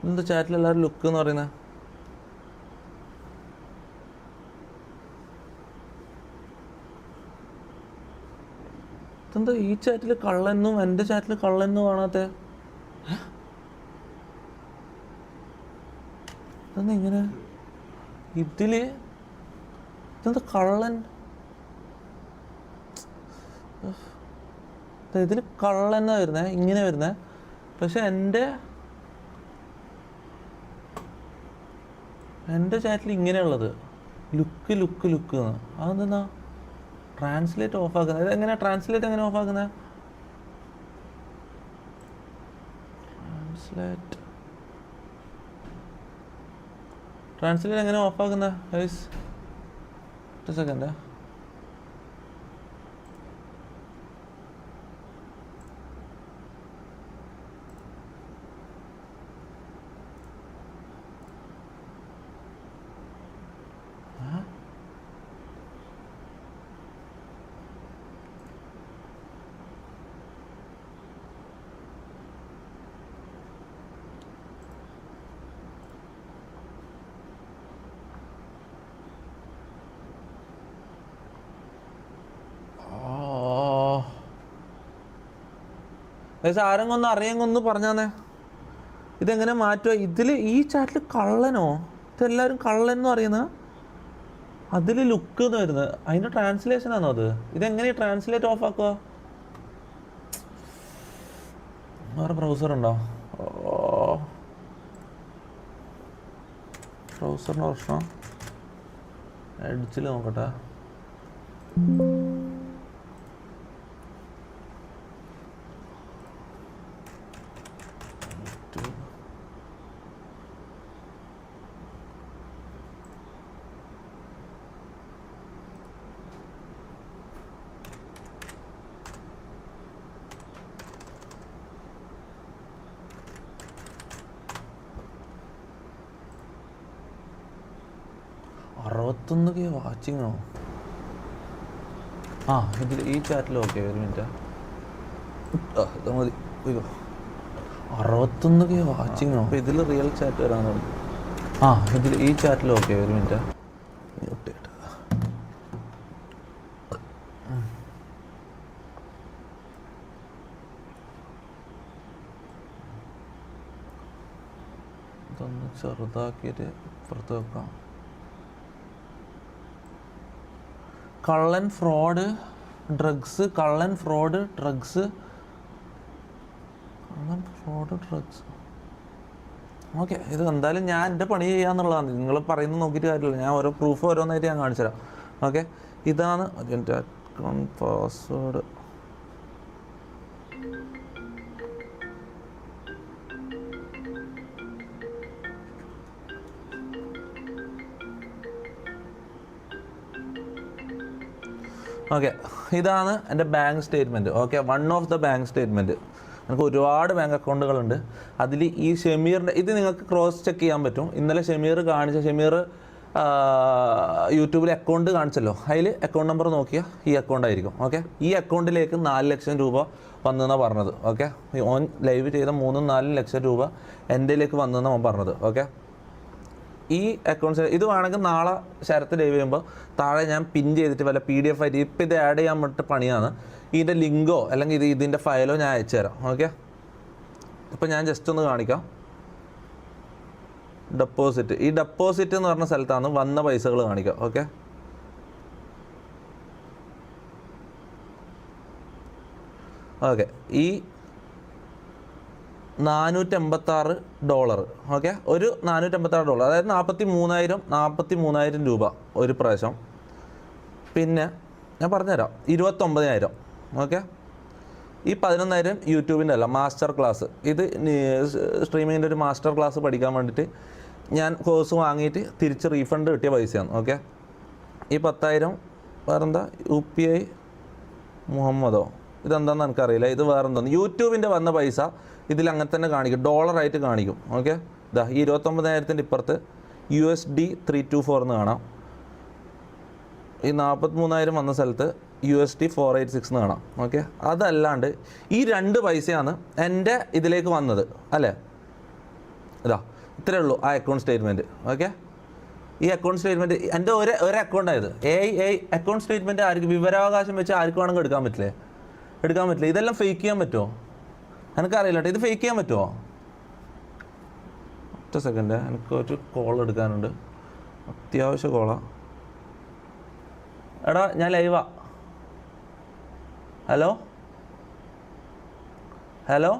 എന്താ ചാറ്റിൽ എല്ലാവരും ലുക്ക് എന്ന് പറയുന്നത്? ഇതെന്താ ഈ ചാറ്റിൽ കള്ളെന്നും എൻ്റെ ചാറ്റിൽ കള്ളെന്നും കാണാത്ത? ഇതെന്താ ഇങ്ങനെ? ഇതെന്താ കള്ളൻ? ഇതിൽ കള്ളെന്നാ വരുന്നേ, ഇങ്ങനെ വരുന്നേ. പക്ഷെ എൻ്റെ ചാറ്റിൽ ഇങ്ങനെയുള്ളത് ലുക്ക് അതെന്താ ട്രാൻസ്ലേറ്റ് ഓഫ് ആക്കുന്നത്? ഇതെങ്ങനെയാ ട്രാൻസ്ലേറ്റ് എങ്ങനെ ഓഫ് ആക്കുന്നത്? ട്രാൻസ്ലേറ്റ് എങ്ങനെ ഓഫ് ആക്കുന്നത്? സെക്കൻഡ്. ആരെങ്കിലും ഒന്ന് അറിയാമെന്ന് പറഞ്ഞാന്നേ, ഇതെങ്ങനെ മാറ്റുക? ഇതിൽ ഈ ചാറ്റിൽ കള്ളനോ? ഇതെല്ലാവരും കള്ളനെന്ന് പറയുന്നത്. അതിൽ ലുക്ക് എന്ന് വരുന്നത് അതിൻ്റെ ട്രാൻസ്ലേഷൻ ആണോ അത്? ഇതെങ്ങനെ ട്രാൻസ്ലേറ്റ് ഓഫ് ആക്കുക? വേറെ ബ്രൗസർ ഉണ്ടോ? ബ്രൗസറിൻ്റെ പ്രശ്നം. എഡ്ജിൽ നോക്കട്ടെ. $61K വാച്ചിങ്ങോ? ഇതിൽ ഈ ചാറ്റിൽ ഓക്കെ. ഒരു മിനിറ്റ്, ഇത് മതി. 61K വാച്ചിങ്ങോ? അപ്പോൾ ഇതിൽ റിയൽ ചാറ്റ് വരാൻ തുടങ്ങി. ഇതിൽ ഈ ചാറ്റിൽ ഓക്കെ. ഒരു മിനിറ്റ്, മ്യൂട്ട് ചെയ്തിട്ട്. ഇതൊന്ന് ചെറുതാക്കിയിട്ട് പുറത്ത് വെക്കാം. കള്ളൻ, ഫ്രോഡ്, ഡ്രഗ്സ്. ഓക്കെ, ഇത് എന്തായാലും ഞാൻ എൻ്റെ പണി ചെയ്യാന്നുള്ളതാണ്. നിങ്ങൾ പറയുന്നത് നോക്കിയിട്ട് കാര്യമില്ല. ഞാൻ ഓരോ പ്രൂഫ് ഓരോന്നായിട്ട് ഞാൻ കാണിച്ചു തരാം. ഓക്കെ, ഇതാണ് എൻ്റെ അക്കൗണ്ട് പാസ്വേഡ്. ഓക്കെ, ഇതാണ് എൻ്റെ bank statement. Okay, one of the bank statement. എനിക്ക് ഒരുപാട് ബാങ്ക് അക്കൗണ്ടുകളുണ്ട്. അതിൽ ഈ ഷമീറിൻ്റെ ഇത് നിങ്ങൾക്ക് ക്രോസ് ചെക്ക് ചെയ്യാൻ പറ്റും. ഇന്നലെ ഷമീർ യൂട്യൂബിൽ അക്കൗണ്ട് കാണിച്ചല്ലോ, അതിൽ അക്കൗണ്ട് നമ്പർ നോക്കിയാൽ ഈ അക്കൗണ്ട് ആയിരിക്കും. ഓക്കെ, ഈ അക്കൗണ്ടിലേക്ക് 4 ലക്ഷം രൂപ വന്നെന്നാണ് പറഞ്ഞത്. ഓക്കെ, ഓൻ ലൈവ് ചെയ്ത 3-4 ലക്ഷം രൂപ എൻ്റെയിലേക്ക് വന്നെന്നാണ് ഓൻ പറഞ്ഞത്. ഓക്കെ, ഈ അക്കൗണ്ട്സ് ഇത് വേണമെങ്കിൽ നാളെ ശരത്ത് ലൈവ് ചെയ്യുമ്പോൾ താഴെ ഞാൻ പിൻ ചെയ്തിട്ട് വല്ല PDF ആയിട്ട് ഇപ്പം ഇത് ആഡ് ചെയ്യാൻ വേണ്ടിയിട്ട് പണിയാണ്. ഇതിൻ്റെ ലിങ്കോ അല്ലെങ്കിൽ ഇതിൻ്റെ ഫയലോ ഞാൻ അയച്ചു തരാം. ഓക്കെ, ഇപ്പം ഞാൻ ജസ്റ്റ് ഒന്ന് കാണിക്കാം. ഡെപ്പോസിറ്റ്. ഈ ഡെപ്പോസിറ്റ് എന്ന് പറഞ്ഞ സ്ഥലത്താണ് വന്ന പൈസകൾ കാണിക്കുക. ഓക്കെ, ഈ $486. ഓക്കെ, ഒരു $486, അതായത് 43,000 രൂപ ഒരു പ്രാവശ്യം. പിന്നെ ഞാൻ പറഞ്ഞുതരാം, 29,000. ഓക്കെ, ഈ 11,000 യൂട്യൂബിൻ്റെ അല്ല, മാസ്റ്റർ ക്ലാസ്. ഇത് സ്ട്രീമിങ്ങിൻ്റെ ഒരു മാസ്റ്റർ ക്ലാസ് പഠിക്കാൻ വേണ്ടിയിട്ട് ഞാൻ കോഴ്സ് വാങ്ങിയിട്ട് തിരിച്ച് റീഫണ്ട് കിട്ടിയ പൈസയാണ്. ഓക്കെ, ഈ 10,000 വേറെന്താ, UPI മുഹമ്മദോ, ഇതെന്താണെന്ന് എനിക്കറിയില്ല. ഇത് വേറെന്താണ്, യൂട്യൂബിൻ്റെ വന്ന പൈസ ഇതിൽ അങ്ങനെ തന്നെ കാണിക്കും, ഡോളറായിട്ട് കാണിക്കും. ഓക്കെ, ഇതാ ഈ 29,000 ഇപ്പുറത്ത് USD 324 എന്ന് കാണാം. ഈ 43,000 വന്ന സ്ഥലത്ത് USD 486 എന്ന് കാണാം. ഓക്കെ, അതല്ലാണ്ട് ഈ 2 പൈസയാണ് എൻ്റെ ഇതിലേക്ക് വന്നത് അല്ലേ. ഇതാ ഇത്രയേ ഉള്ളൂ ആ അക്കൗണ്ട് സ്റ്റേറ്റ്മെൻറ്റ്. ഓക്കെ, ഈ അക്കൗണ്ട് സ്റ്റേറ്റ്മെൻറ്റ് എൻ്റെ ഒരു അക്കൗണ്ടായത്. അക്കൗണ്ട് സ്റ്റേറ്റ്മെൻറ്റ് ആർക്ക് വിവരാവകാശം വെച്ച് ആർക്ക് വേണമെങ്കിൽ എടുക്കാൻ പറ്റില്ലേ? എടുക്കാൻ പറ്റില്ല. ഇതെല്ലാം ഫേക്ക് ചെയ്യാൻ പറ്റുമോ? എനിക്കറിയില്ല കേട്ടോ. ഇത് ഫേക്ക് ചെയ്യാൻ പറ്റുമോ? ഒറ്റ സെക്കൻഡ്, എനിക്ക് ഒരു കോൾ എടുക്കാനുണ്ട്, അത്യാവശ്യ കോളാണ്. എടാ ഞാൻ ലൈവാ. Hello hello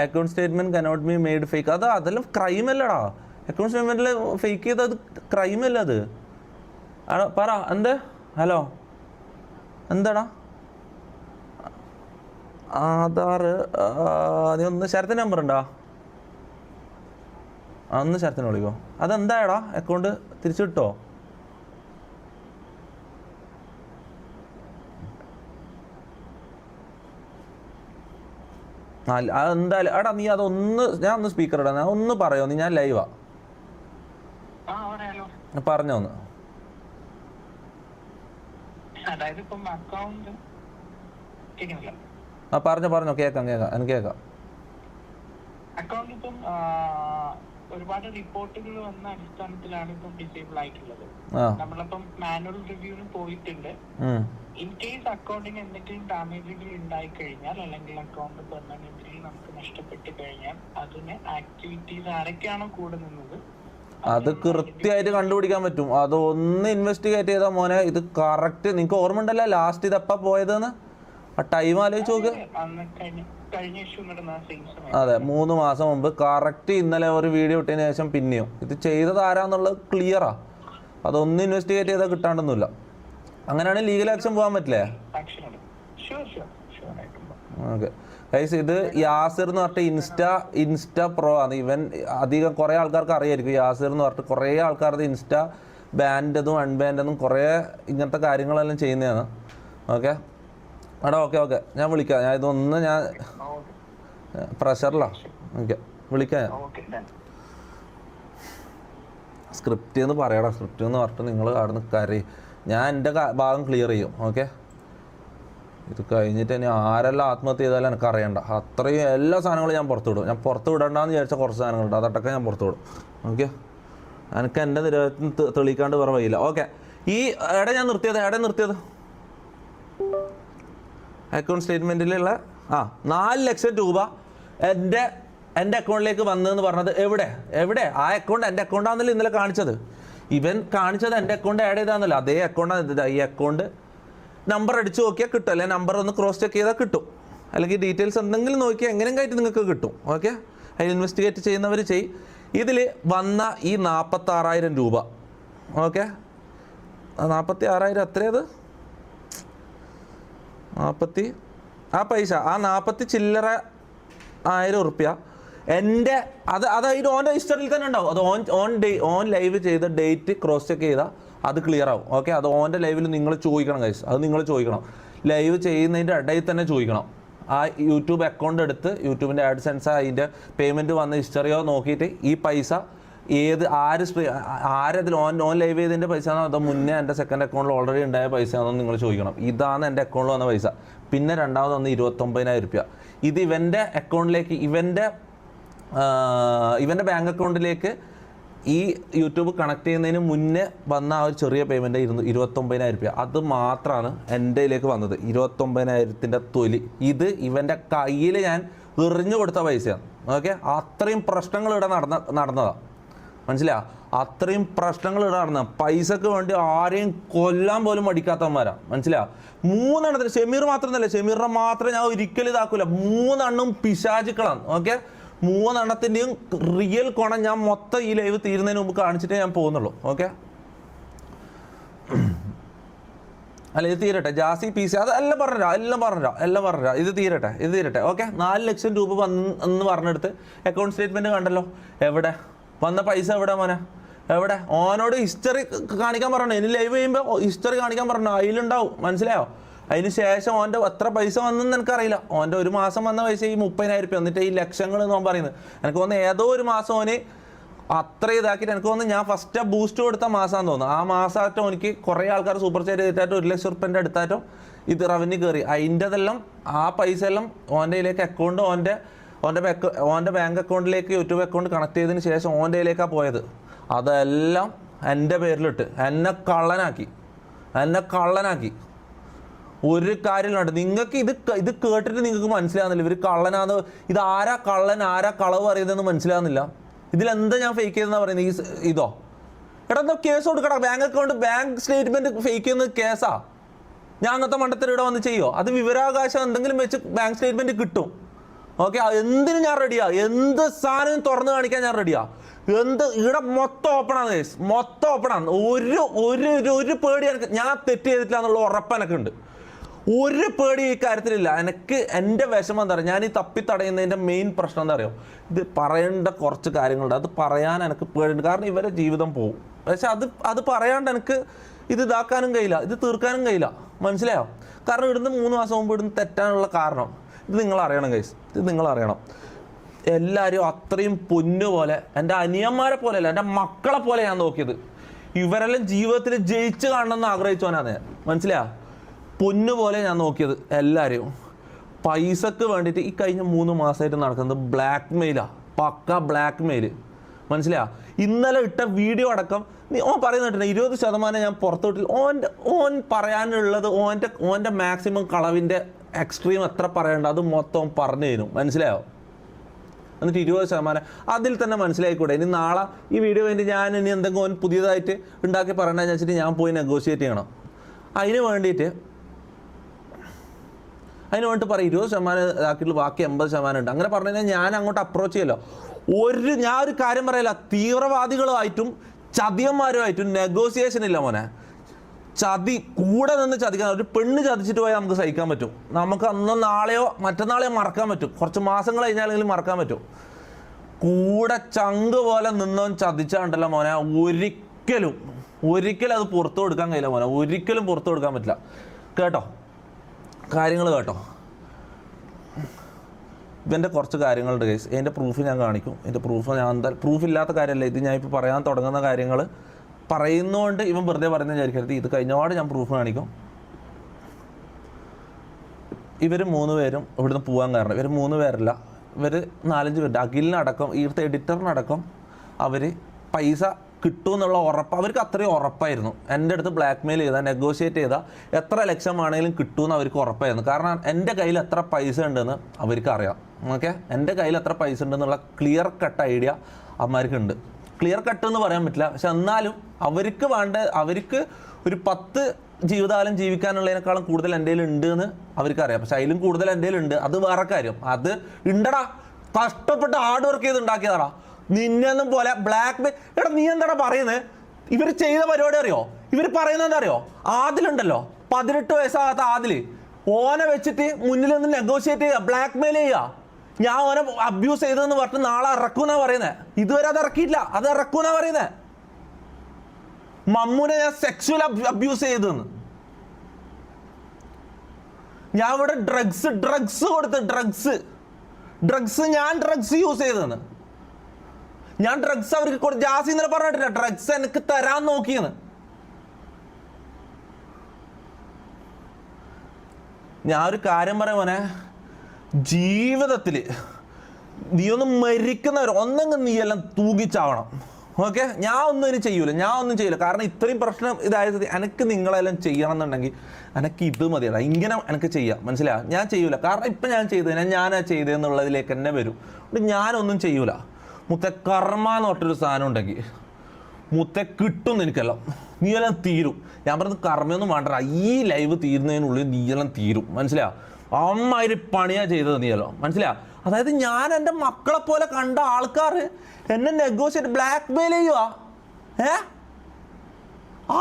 account statement cannot be made fake. അതെല്ലാം ക്രൈം അല്ലടാ. അക്കൗണ്ട് സ്റ്റേറ്റ്മെൻറ്റിൽ ഫേക്ക് ചെയ്തത് ക്രൈം അല്ല അത്. പറ എന്ത്? ഹലോ എന്താടാ? ആധാർ നീ ഒന്ന് ശരത്തിൻ്റെ നമ്പർ ഉണ്ടോ? ഒന്ന് ശരത്തിനെ വിളിക്കോ. അതെന്താടാ അക്കൗണ്ട് തിരിച്ചു കിട്ടോ? അതെന്തായാലും എടാ നീ അതൊന്ന്, ഞാൻ ഒന്ന് സ്പീക്കർ ഇടാ, ഒന്ന് പറയോ നീ? ഞാൻ ലൈവാ. പറഞ്ഞോ ഒന്ന്. പറഞ്ഞോ കേക്കാം എനിക്ക് കേക്കാം. അക്കൗണ്ട് ഇപ്പം ഒരുപാട് റിപ്പോർട്ടുകൾ വന്ന അടിസ്ഥാനത്തിലാണ് ഇപ്പം ഡിസേബിൾ ആയിട്ടുള്ളത്. നമ്മളിപ്പം മാനുവൽ റിവ്യൂവിന് പോയിട്ടുണ്ട്. ഇൻ കേസ് അക്കൗണ്ടിന് എന്തെങ്കിലും ഡാമേജുകൾ ഉണ്ടായി കഴിഞ്ഞാൽ അല്ലെങ്കിൽ അക്കൗണ്ട് പെർമനന്റ്ലി നമുക്ക് നഷ്ടപ്പെട്ട് കഴിഞ്ഞാൽ അതിന് ആക്ടിവിറ്റീസ് ആരൊക്കെയാണോ കൂടെ നിന്നത് അത് കൃത്യമായിട്ട് കണ്ടുപിടിക്കാൻ പറ്റും. അതൊന്ന് ഇൻവെസ്റ്റിഗേറ്റ് ചെയ്താൽ മോനെ ഇത് കറക്റ്റ്. നിങ്ങൾക്ക് ഓർമ്മ ഉണ്ടല്ലോ ലാസ്റ്റ് ഇതെപ്പാ പോയതെന്ന്? ആ ടൈം ആലോചിച്ച് നോക്ക്. അതെ, 3 മാസം മുമ്പ് കറക്റ്റ്. ഇന്നലെ ഒരു വീഡിയോ ഇട്ടതിന് ശേഷം പിന്നെയും ഇത് ചെയ്തത് ആരാന്നുള്ളത് ക്ലിയറാ. അതൊന്ന് ഇൻവെസ്റ്റിഗേറ്റ് ചെയ്താൽ കിട്ടാണ്ടൊന്നുമില്ല. അങ്ങനെയാണെങ്കിൽ ലീഗൽ ആക്ഷൻ പോകാൻ പറ്റില്ലേ? ഓക്കെ ഗൈസ്, ഇത് യാസിർ എന്ന് പറഞ്ഞിട്ട് ഇൻസ്റ്റാ പ്രോ ആണ്. ഇവൻ അധികം കുറേ ആൾക്കാർക്ക് അറിയായിരിക്കും. യാസിർ എന്ന് പറഞ്ഞിട്ട് കുറേ ആൾക്കാരുടെ ഇൻസ്റ്റാ ബാൻഡതും അൺബാൻഡതും കുറേ ഇങ്ങനത്തെ കാര്യങ്ങളെല്ലാം ചെയ്യുന്നതാണ്. ഓക്കെ എടാ, ഓക്കെ ഞാൻ വിളിക്കാം. ഞാൻ ഇതൊന്ന് ഞാൻ പ്രഷറിലാണ്. ഓക്കെ വിളിക്കാം ഞാൻ. സ്ക്രിപ്റ്റ് എന്ന് പറയടാ. സ്ക്രിപ്റ്റ് എന്ന് പറഞ്ഞിട്ട് നിങ്ങൾ അവിടെ കയറി ഞാൻ എൻ്റെ ഭാഗം ക്ലിയർ ചെയ്യും. ഓക്കെ, ഇത് കഴിഞ്ഞിട്ട് ഇനി ആരെല്ലാം ആത്മഹത്യ ചെയ്താലും എനിക്ക് അറിയണ്ട. അത്രയും എല്ലാ സാധനങ്ങളും ഞാൻ പുറത്തു വിടും. ഞാൻ പുറത്ത് വിടണ്ടെന്ന് വിചാരിച്ച കുറച്ച് സാധനങ്ങളുണ്ട്, അതൊക്കെ ഞാൻ പുറത്തു വിടും. ഓക്കെ, എനിക്ക് എൻ്റെ നിരവധി തെളിയിക്കാണ്ട് വേറെ വഴിയില്ല. ഓക്കെ, ഈ ഞാൻ നിർത്തിയത് അക്കൗണ്ട് സ്റ്റേറ്റ്മെൻറ്റിലുള്ള 4 ലക്ഷം രൂപ എൻ്റെ അക്കൗണ്ടിലേക്ക് വന്നതെന്ന് പറഞ്ഞത് എവിടെ? ആ അക്കൗണ്ട് എൻ്റെ അക്കൗണ്ടാണെന്നല്ലോ ഇന്നലെ കാണിച്ചത്. ഇവൻ കാണിച്ചത് എൻ്റെ അക്കൗണ്ട് ആഡ് ചെയ്താന്നല്ലോ. അതേ അക്കൗണ്ടാണ്. ഈ അക്കൗണ്ട് നമ്പർ അടിച്ച് നോക്കിയാൽ കിട്ടും, അല്ലെങ്കിൽ നമ്പർ ഒന്ന് ക്രോസ് ചെക്ക് ചെയ്താൽ കിട്ടും, അല്ലെങ്കിൽ ഡീറ്റെയിൽസ് എന്തെങ്കിലും നോക്കിയാൽ എങ്ങനെയെങ്കിലും ആയിട്ട് നിങ്ങൾക്ക് കിട്ടും. ഓക്കെ, അതിൽ ഇൻവെസ്റ്റിഗേറ്റ് ചെയ്യുന്നവർ ഇതിൽ വന്ന ഈ 46,000 രൂപ. ഓക്കെ, 46,000 എത്രയത്? 40 ആ പൈസ, ആ 40 ചില്ലറ 1000 ഉറുപ്പ്യ എൻ്റെ അത് അതിന് ഓൻ്റെ ഹിസ്റ്ററിയിൽ തന്നെ ഉണ്ടാവും. അത് ഓൺ ലൈവ് ചെയ്ത ഡേറ്റ് ക്രോസ് ചെക്ക് ചെയ്താൽ അത് ക്ലിയർ ആവും. ഓക്കെ, അത് ഓൻ്റെ ലൈവിൽ നിങ്ങൾ ചോദിക്കണം ഗൈസ്. അത് നിങ്ങൾ ചോദിക്കണം, ലൈവ് ചെയ്യുന്നതിൻ്റെ ഇടയിൽ തന്നെ ചോദിക്കണം. ആ യൂട്യൂബ് അക്കൗണ്ട് എടുത്ത് യൂട്യൂബിൻ്റെ ആഡ്സെൻസ് അതിൻ്റെ പേയ്മെൻറ്റ് വന്ന ഹിസ്റ്ററിയോ നോക്കിയിട്ട് ഈ പൈസ ആരതിൽ ഓൺ ലൈവ് ചെയ്തതിൻ്റെ പൈസ ആണോ അതോ മുന്നേ എൻ്റെ സെക്കൻഡ് അക്കൗണ്ടിൽ ഓൾറെഡി ഉണ്ടായ പൈസ ആണോ നിങ്ങൾ ചോദിക്കണം. ഇതാണ് എൻ്റെ അക്കൗണ്ടിൽ വന്ന പൈസ. പിന്നെ രണ്ടാമത് വന്ന് 29,000 രൂപ. ഇത് ഇവൻ്റെ അക്കൗണ്ടിലേക്ക് ഇവൻ്റെ ബാങ്ക് അക്കൗണ്ടിലേക്ക് ഈ യൂട്യൂബ് കണക്ട് ചെയ്യുന്നതിന് മുന്നേ വന്ന ആ ഒരു ചെറിയ പേയ്മെൻറ്റ് 29,000 രൂപ. അത് മാത്രമാണ് എൻ്റെ ഇതിലേക്ക് വന്നത്. 29,000-ൻ്റെ തൊലി. ഇത് ഇവൻ്റെ കയ്യിൽ ഞാൻ എറിഞ്ഞു കൊടുത്ത പൈസയാണ്. ഓക്കെ, അത്രയും പ്രശ്നങ്ങൾ ഇവിടെ നടന്നതാണ്. മനസ്സിലായോ? അത്രയും പ്രശ്നങ്ങൾ ഇവിടെ നടന്ന പൈസക്ക് വേണ്ടി ആരെയും കൊല്ലാൻ പോലും മടിക്കാത്തവന്മാരാണ്. മനസ്സിലായോ? 3 എണ്ണത്തിന്, ഷമീർ മാത്രമല്ല, ഷമീറിനെ മാത്രം ഞാൻ ഒരിക്കലും ഇതാക്കൂല. 3 എണ്ണം പിശാചുക്കളാണ്. ഓക്കെ, 3 എണ്ണത്തിൻ്റെയും റിയൽ കോണം ഞാൻ മൊത്തം ഈ ലൈവ് തീരുന്നതിന് മുമ്പ് കാണിച്ചിട്ടേ ഞാൻ പോകുന്നുള്ളൂ. ഓക്കെ, അല്ല ഇത് തീരട്ടെ. ജാസി PC അതെല്ലാം പറഞ്ഞോ. ഇത് തീരട്ടെ. ഓക്കെ, 4 ലക്ഷം രൂപ വന്ന് പറഞ്ഞെടുത്ത് അക്കൗണ്ട് സ്റ്റേറ്റ്മെൻറ്റ് കണ്ടല്ലോ. എവിടെ വന്ന പൈസ? എവിടെ മോനെ? എവിടെ? ഓനോട് ഹിസ്റ്ററി കാണിക്കാൻ പറഞ്ഞു. ഇനി ലൈവ് ചെയ്യുമ്പോൾ ഹിസ്റ്ററി കാണിക്കാൻ പറഞ്ഞു, അതിലുണ്ടാവും. മനസ്സിലായോ? അതിന് ശേഷം ഓൻ്റെ എത്ര പൈസ വന്നെന്ന് എനിക്കറിയില്ല. ഓൻ്റെ ഒരു മാസം വന്ന പൈസ ഈ 30,000 രൂപ. എന്നിട്ട് ഈ ലക്ഷങ്ങൾ എന്ന് പറയുന്നത് എനിക്ക് തോന്നുന്നു ഏതോ ഒരു മാസം ഓന് അത്ര ഇതാക്കിയിട്ട് എനിക്ക് തോന്നുന്നു ഞാൻ ഫസ്റ്റ് ബൂസ്റ്റ് കൊടുത്ത മാസമാണെന്ന് തോന്നുന്നു. ആ മാസമായിട്ടോ എനിക്ക് കുറേ ആൾക്കാർ സൂപ്പർ ചാറ്റ് ചെയ്തിട്ടായിട്ട് 1 ലക്ഷം റുപ്യൻ്റെ അടുത്തായിട്ടോ ഇത് റവന്യൂ കയറി. അതിൻ്റെതെല്ലാം ആ പൈസ എല്ലാം ഓൻ്റെ ഇതിലേക്ക് അക്കൗണ്ട് ഓൻ്റെ ബാങ്ക് അക്കൗണ്ടിലേക്ക് യൂട്യൂബ് അക്കൗണ്ട് കണക്ട് ചെയ്തതിന് ശേഷം ഓൻ്റെ ഇതിലേക്കാണ് പോയത്. അതെല്ലാം എൻ്റെ പേരിലിട്ട് എന്നെ കള്ളനാക്കി. ഒരു കാര്യമില്ലാണ്ട് നിങ്ങൾക്ക് ഇത് കേട്ടിട്ട് നിങ്ങൾക്ക് മനസ്സിലാകുന്നില്ല ഇവർ കള്ളനാന്ന്. ഇത് ആരാ കള്ളൻ ആരാ കളവ് അറിയുന്നതെന്ന് മനസ്സിലാകുന്നില്ല. ഇതിലെന്താ ഞാൻ ഫേക്ക് ചെയ്തെന്നാ പറയുന്നത്? ഇതോ എടാ എന്താ കേസ് കൊടുക്കടാ. ബാങ്ക് സ്റ്റേറ്റ്മെന്റ് ഫേക്ക് ചെയ്യുന്നത് കേസാ. ഞാൻ അങ്ങനത്തെ മണ്ടത്തിൽ ഇവിടെ വന്ന് ചെയ്യോ? അത് വിവരാവകാശം എന്തെങ്കിലും വെച്ച് ബാങ്ക് സ്റ്റേറ്റ്മെന്റ് കിട്ടും. ഓക്കെ, എന്തിനും ഞാൻ റെഡിയാ. എന്ത് സാധനം തുറന്നു കാണിക്കാൻ ഞാൻ റെഡിയാ. ഇവിടെ മൊത്തം ഓപ്പണാണ് കേസ്, മൊത്തം ഓപ്പണാണ്. ഒരു പേടി എനിക്ക്, ഞാൻ തെറ്റ് ചെയ്തിട്ടില്ല എന്നുള്ള ഉറപ്പ് എനിക്കുണ്ട്. ഒരു പേടി ഈ കാര്യത്തിലില്ല. എനിക്ക് എൻ്റെ വിഷമം എന്താ പറയുക, ഞാൻ ഈ തപ്പിത്തടയുന്നതിൻ്റെ മെയിൻ പ്രശ്നം എന്താ പറയുക, ഇത് പറയേണ്ട കുറച്ച് കാര്യങ്ങളുണ്ട്. അത് പറയാൻ എനിക്ക് പേടിയുണ്ട്. കാരണം ഇവരെ ജീവിതം പോകും. പക്ഷെ അത് പറയാണ്ട് എനിക്ക് ഇത് ഇതാക്കാനും കഴിയില്ല, ഇത് തീർക്കാനും കഴിയില്ല. മനസ്സിലായോ? കാരണം ഇവിടുന്ന് 3 മാസം മുമ്പ് ഇവിടുന്ന് തെറ്റാനുള്ള കാരണം ഇത് നിങ്ങൾ അറിയണം ഗൈസ്. ഇത് നിങ്ങൾ അറിയണം. എല്ലാവരും അത്രയും പൊന്നുപോലെ, എൻ്റെ അനിയന്മാരെ പോലെയല്ല, എൻ്റെ മക്കളെ പോലെ ഞാൻ നോക്കിയത്. ഇവരെല്ലാം ജീവിതത്തിൽ ജയിച്ച് കാണണമെന്ന് ആഗ്രഹിച്ചവനാണ് ഞാൻ. മനസ്സിലായോ? പൊന്നുപോലെ ഞാൻ നോക്കിയത് എല്ലാവരെയും. പൈസക്ക് വേണ്ടിയിട്ട് ഈ കഴിഞ്ഞ 3 മാസമായിട്ട് നടക്കുന്നത് ബ്ലാക്ക് മെയിലാണ്, പക്ക ബ്ലാക്ക് മെയിൽ. മനസ്സിലായോ? ഇന്നലെ ഇട്ട വീഡിയോ അടക്കം ഓൻ പറയുന്നുണ്ട് 20% ഞാൻ പുറത്തോട്ടില്ല. ഓൻ പറയാനുള്ളത് ഓൻ്റെ മാക്സിമം കളവിൻ്റെ എക്സ്ട്രീം എത്ര പറയണ്ട അത് മൊത്തം പറഞ്ഞു തരും. മനസ്സിലായോ? എന്നിട്ട് 20% അതിൽ തന്നെ മനസ്സിലായിക്കൂടെ. ഇനി നാളെ ഈ വീഡിയോ വേണ്ടി ഞാൻ ഇനി എന്തെങ്കിലും പുതിയതായിട്ട് ഉണ്ടാക്കി പറയണമെന്ന് വെച്ചിട്ട് ഞാൻ പോയി നെഗോഷിയേറ്റ് ചെയ്യണം. അതിന് വേണ്ടിയിട്ട് പറയും 20% ഇതാക്കിയിട്ടുള്ള ബാക്കി 80% ഉണ്ട്. അങ്ങനെ പറഞ്ഞു കഴിഞ്ഞാൽ ഞാൻ അങ്ങോട്ട് അപ്രോച്ച് ചെയ്യല്ലോ. ഞാൻ ഒരു കാര്യം പറയില്ല, തീവ്രവാദികളുമായിട്ടും ചതിയന്മാരുമായിട്ടും നെഗോസിയേഷൻ ഇല്ല മോനെ. കൂടെ നിന്ന് ചതിക്കാൻ, ഒരു പെണ്ണ് ചതിച്ചിട്ട് പോയാൽ നമുക്ക് സഹിക്കാൻ പറ്റും. നമുക്ക് അന്നോ നാളെയോ മറ്റന്നാളെയോ മറക്കാൻ പറ്റും. കുറച്ച് മാസങ്ങൾ കഴിഞ്ഞാലെങ്കിലും മറക്കാൻ പറ്റും. കൂടെ ചങ്ക് പോലെ നിന്നവൻ ചതിച്ചാണ്ടല്ലോ മോനെ, ഒരിക്കലും അത് പുറത്തു കൊടുക്കാൻ കഴിയില്ല മോനെ. ഒരിക്കലും പുറത്തു കൊടുക്കാൻ പറ്റില്ല. കേട്ടോ കാര്യങ്ങൾ കേട്ടോ. ഇവൻ്റെ കുറച്ച് കാര്യങ്ങളുണ്ട് കേസ്. ഇതിൻ്റെ പ്രൂഫ് ഞാൻ കാണിക്കും. ഇതിൻ്റെ പ്രൂഫ് ഞാൻ പ്രൂഫ് ഇല്ലാത്ത കാര്യമല്ല ഇത്. ഞാൻ ഇപ്പോൾ പറയാൻ തുടങ്ങുന്ന കാര്യങ്ങൾ പറയുന്നതുകൊണ്ട് ഇവൻ വെറുതെ പറയുന്നത് വിചാരിക്കരുത്. ഇത് കഴിഞ്ഞപാട് ഞാൻ പ്രൂഫ് കാണിക്കും. ഇവർ 3 പേരും ഇവിടുന്ന് പോകാൻ കാരണം, ഇവർ 3 പേരല്ല, ഇവർ 4-5 പേരുണ്ട്. അഖിലിനടക്കം ഇവിടുത്തെ എഡിറ്ററിനടക്കം അവർ പൈസ കിട്ടുമെന്നുള്ള ഉറപ്പ് അവർക്ക് അത്രയും ഉറപ്പായിരുന്നു. എൻ്റെ അടുത്ത് ബ്ലാക്ക് മെയിൽ ചെയ്താൽ, നെഗോഷിയേറ്റ് ചെയ്താൽ എത്ര ലക്ഷമാണെങ്കിലും കിട്ടുമെന്ന് അവർക്ക് ഉറപ്പായിരുന്നു. കാരണം എൻ്റെ കയ്യിൽ എത്ര പൈസ ഉണ്ടെന്ന് അവർക്ക് അറിയാം. ഓക്കെ, എൻ്റെ കയ്യിൽ എത്ര പൈസ ഉണ്ടെന്നുള്ള ക്ലിയർ കട്ട് ഐഡിയ അമ്മമാർക്കുണ്ട്. ക്ലിയർ കട്ട് എന്ന് പറയാൻ പറ്റില്ല, പക്ഷെ എന്നാലും അവർക്ക് ഒരു 10 ജീവിതകാലം ജീവിക്കാനുള്ളതിനേക്കാളും കൂടുതൽ എൻ്റെ കയ്യിൽ ഉണ്ട് എന്ന് അവർക്കറിയാം. പക്ഷെ അതിലും കൂടുതൽ എൻ്റെ കയ്യിലുണ്ട്, അത് വേറെ കാര്യം. അത് ഉണ്ടടാ, കഷ്ടപ്പെട്ട് ഹാർഡ് വർക്ക് ചെയ്ത് ഉണ്ടാക്കിയതാടാ. നിന്നൊന്നും പോലെ ബ്ലാക്ക് മെയിൽ. എടാ നീ എന്താടാ പറയുന്നത്? ഇവർ ചെയ്ത പരിപാടി അറിയോ? ഇവർ പറയുന്നത് എന്താ അറിയോ? ആദിലുണ്ടല്ലോ, 18 വയസ്സാകാത്ത ആദില്, ഓനെ വെച്ചിട്ട് മുന്നിൽ നിന്ന് നെഗോഷിയേറ്റ് ചെയ്യുക, ബ്ലാക്ക് മെയിൽ ചെയ്യുക. ഞാൻ ഓനെ അബ്യൂസ് ചെയ്തതെന്ന് പറഞ്ഞിട്ട് നാളെ ഇറക്കൂന്നാ പറയുന്നത്. ഇതുവരെ അത് ഇറക്കിയില്ല, അത് ഇറക്കൂന്നാ പറയുന്നത്. മമ്മൂനെ ഞാൻ സെക്സ്വൽ അബ്യൂസ് ചെയ്തെന്ന്. ഞാൻ ഇവിടെ ഡ്രഗ്സ് കൊടുത്ത് ഞാൻ ഡ്രഗ്സ് യൂസ് ചെയ്തെന്ന്. ഞാൻ ഡ്രഗ്സ് അവർക്ക് ജാസി ഇന്നലെ പറഞ്ഞിട്ടില്ല, ഡ്രഗ്സ് എനിക്ക് തരാൻ നോക്കിയെന്ന്. ഞാൻ ഒരു കാര്യം പറയുമോനെ, ജീവിതത്തിൽ നീ ഒന്ന് മരിക്കുന്നവർ ഒന്നെങ്കിൽ നീ എല്ലാം തൂങ്ങിച്ചാവണം. ഓക്കെ, ഞാൻ ഒന്നും ചെയ്യൂല. കാരണം ഇത്രയും പ്രശ്നം ഇതായത് എനിക്ക് നിങ്ങളെല്ലാം ചെയ്യണം എന്നുണ്ടെങ്കിൽ എനിക്ക് ഇത് മതിയല്ല, ഇങ്ങനെ എനിക്ക് ചെയ്യാം. മനസ്സിലാവും? ഞാൻ ചെയ്യൂല. കാരണം ഇപ്പം ഞാൻ ചെയ്തതെന്നുള്ളതിലേക്ക് തന്നെ വരും. ഞാനൊന്നും ചെയ്യൂല. കർമ്മ എന്ന് പറഞ്ഞൊരു സാധനം ഉണ്ടെങ്കിൽ കിട്ടും എനിക്കെല്ലാം. നീയെല്ലാം തീരും. ഞാൻ പറഞ്ഞത് കർമ്മയൊന്നും വേണ്ട, ഈ ലൈവ് തീരുന്നതിനുള്ളിൽ നീയെല്ലാം തീരും. മനസ്സിലാവും? അമ്മാതിരി പണിയാ ചെയ്തത് നീയല്ലോ. മനസ്സിലാവും? അതായത് ഞാൻ എൻ്റെ മക്കളെ പോലെ കണ്ട ആൾക്കാർ എന്നെ നെഗോഷിയേറ്റ് ബ്ലാക്ക് മെയിൽ ചെയ്യുക.